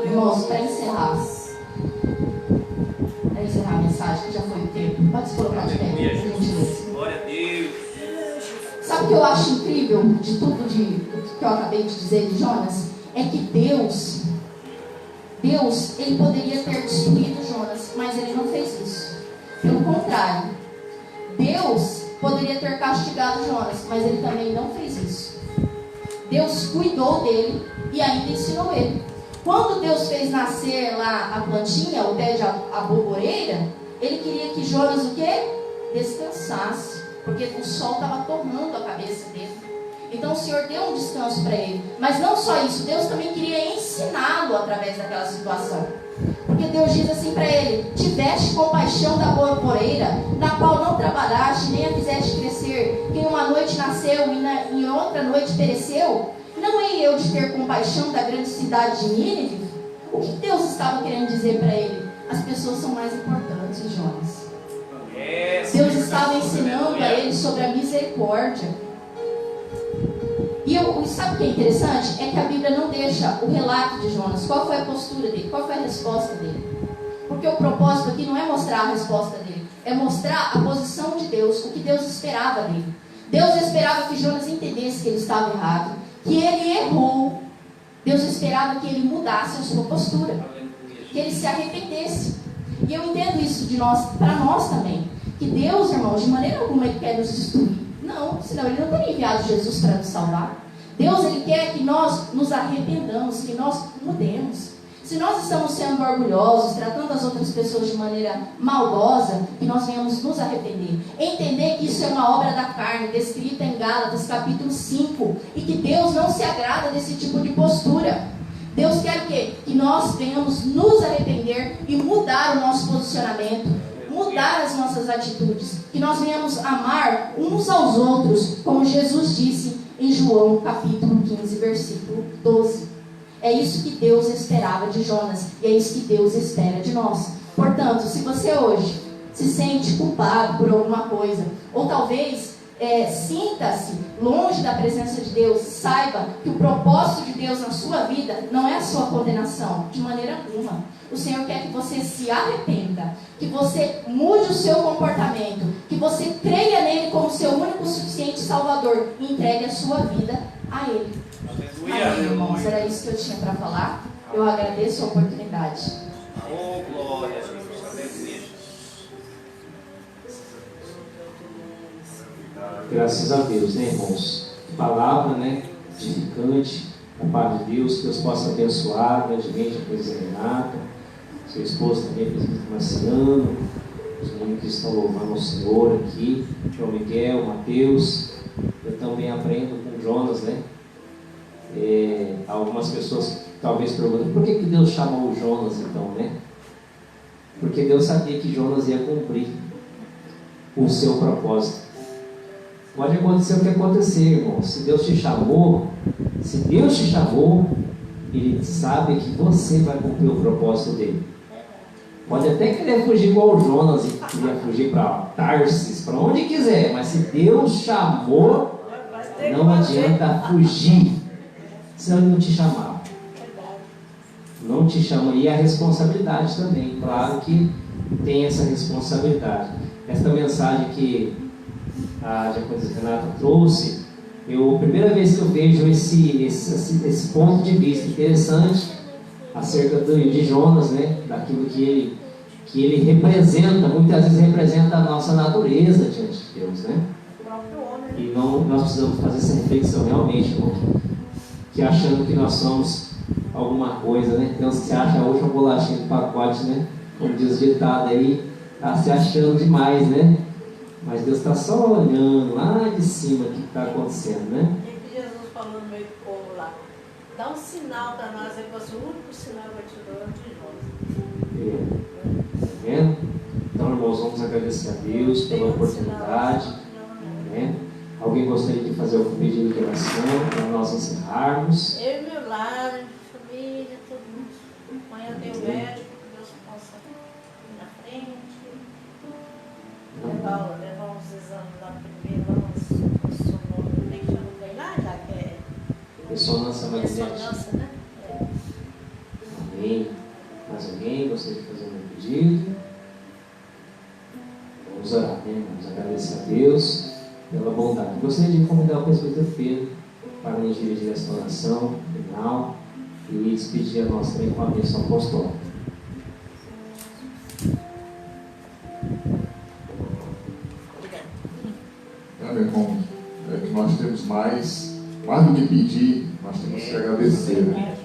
Irmãos, para encerrar a mensagem, que já foi o tempo, pode se colocar de pé, glória a Deus. Sabe o que eu acho incrível de tudo que eu acabei de dizer de Jonas? É que Deus, ele poderia ter destruído Jonas, mas ele não fez isso. Pelo contrário, Deus poderia ter castigado Jonas, mas ele também não fez isso. Deus cuidou dele e ainda ensinou ele. Quando Deus fez nascer lá a plantinha, o pé de aboboreira, ele queria que Jonas o quê? Descansasse, porque o sol estava torrando a cabeça dele. Então o Senhor deu um descanso para ele. Mas não só isso, Deus também queria ensiná-lo através daquela situação. Porque Deus diz assim para ele: tiveste compaixão da aboboreira, na qual não trabalhaste, nem a fizeste crescer, que em uma noite nasceu e em outra noite pereceu. Não hei eu de ter compaixão da grande cidade de Nínive? O que Deus estava querendo dizer para ele? As pessoas são mais importantes, Jonas. Deus estava ensinando a ele sobre a misericórdia. E sabe o que é interessante? É que a Bíblia não deixa o relato de Jonas. Qual foi a postura dele? Qual foi a resposta dele? Porque o propósito aqui não é mostrar a resposta dele, é mostrar a posição de Deus, o que Deus esperava dele. Deus esperava que Jonas entendesse que ele estava errado, que ele errou. Deus esperava que ele mudasse a sua postura, que ele se arrependesse. E eu entendo isso de nós, para nós também, que Deus, irmãos, de maneira alguma ele quer nos destruir. Não, senão ele não teria enviado Jesus para nos salvar. Deus, ele quer que nós nos arrependamos, que nós mudemos. Se nós estamos sendo orgulhosos, tratando as outras pessoas de maneira maldosa, que nós venhamos nos arrepender. Entender que isso é uma obra da carne, descrita em Gálatas capítulo 5, e que Deus não se agrada desse tipo de postura. Deus quer o quê? Que nós venhamos nos arrepender e mudar o nosso posicionamento, mudar as nossas atitudes, que nós venhamos amar uns aos outros, como Jesus disse em João capítulo 15, versículo 12. É isso que Deus esperava de Jonas, e é isso que Deus espera de nós. Portanto, se você hoje se sente culpado por alguma coisa, ou talvez sinta-se longe da presença de Deus, saiba que o propósito de Deus na sua vida não é a sua condenação, de maneira alguma. O Senhor quer que você se arrependa, que você mude o seu comportamento, que você creia nele como seu único suficiente Salvador e entregue a sua vida a Ele. Amém, irmãos. Era isso que eu tinha para falar. Eu agradeço a oportunidade. Oh, glória a Deus. Aleluia. Graças a Deus, né, irmãos? Palavra, né? Edificante da parte de Deus. Que Deus possa abençoar grandemente a presidente Renata, seu esposo também, o presidente Marciano, os meninos que estão louvando ao Senhor aqui, João Miguel, Mateus. Eu também aprendo com Jonas, né? Algumas pessoas talvez perguntam, por que Deus chamou Jonas então, né? Porque Deus sabia que Jonas ia cumprir o seu propósito. Pode acontecer o que acontecer, irmão. Se Deus te chamou, Ele sabe que você vai cumprir o propósito dele. Pode até querer fugir igual o Jonas e queria fugir para Tarsis, para onde quiser, mas se Deus chamou, não adianta fugir, senão Ele não te chamava. Não te chama. E a responsabilidade também, claro que tem essa responsabilidade. Esta mensagem que a diaconisa Renata trouxe, a primeira vez que eu vejo esse ponto de vista interessante acerca de Jonas, né? Daquilo que ele representa, muitas vezes representa a nossa natureza diante de Deus, né? E nós precisamos fazer essa reflexão realmente, irmão, que achando que nós somos alguma coisa, né? Tem uns que se acha hoje uma bolachinha de pacote, né? Como diz o ditado aí, está se achando demais, né? Mas Deus está só olhando lá de cima o que está acontecendo, né? E que Jesus falou no meio do povo lá, dá um sinal para nós, aí fosse o único sinal que eu te dou de nós. Tá vendo? Então, irmãos, vamos agradecer a Deus pela oportunidade, né? Alguém gostaria de fazer algum pedido de oração para nós encerrarmos? Eu e meu lar, minha família, todo mundo. Amanhã tem o médico, que Deus possa ir na frente. Levar uns exames lá primeiro, lá uns sonômetros, nem que já não tem lá, já que é Ressonância magnética. ressonância, né? Amém. Mais alguém gostaria de fazer um pedido? Vamos orar, né? Vamos agradecer a Deus pela bondade. Gostaria de convidar o presbítero Pedro para nos dirigir esta oração final e despedir a nós também com a bênção apostólica. Meu irmão, que nós temos mais do que pedir, nós temos que agradecer, né?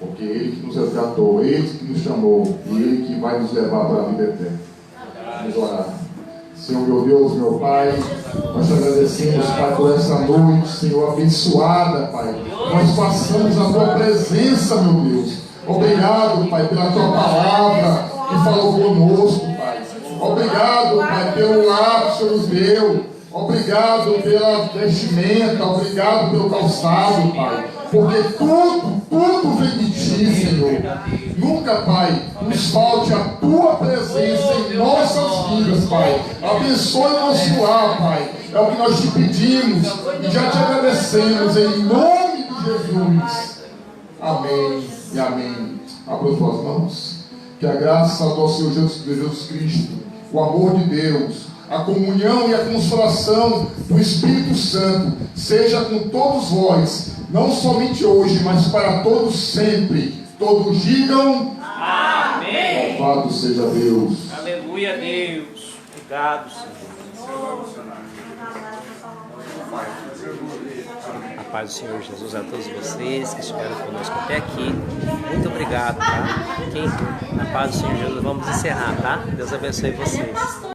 Porque Ele que nos resgatou, Ele que nos chamou e Ele que vai nos levar para a vida eterna. Vamos orar. Senhor, meu Deus, meu Pai, nós te agradecemos, Pai, por essa noite, Senhor, abençoada, Pai. Nós passamos na Tua presença, meu Deus. Obrigado, Pai, pela Tua palavra que falou conosco, Pai. Obrigado, Pai, pelo lar que o Senhor nos deu. Obrigado pela vestimenta, obrigado pelo calçado, Pai. Porque tudo vem de Ti, Senhor. Nunca, Pai, nos falte a Tua presença em nossas vidas, Pai. Abençoe o nosso lar, Pai. É o que nós te pedimos e já te agradecemos em nome de Jesus. Amém e amém. Abra suas mãos. Que a graça do nosso Senhor Jesus Cristo, o amor de Deus, a comunhão e a consolação do Espírito Santo seja com todos vós, não somente hoje, mas para todos sempre. Todos digam amém. Louvado seja Deus. Aleluia, Deus. Obrigado, Senhor. A paz do Senhor Jesus a todos vocês que estiveram conosco até aqui. Muito obrigado, tá? Na paz do Senhor Jesus, vamos encerrar, tá? Deus abençoe vocês.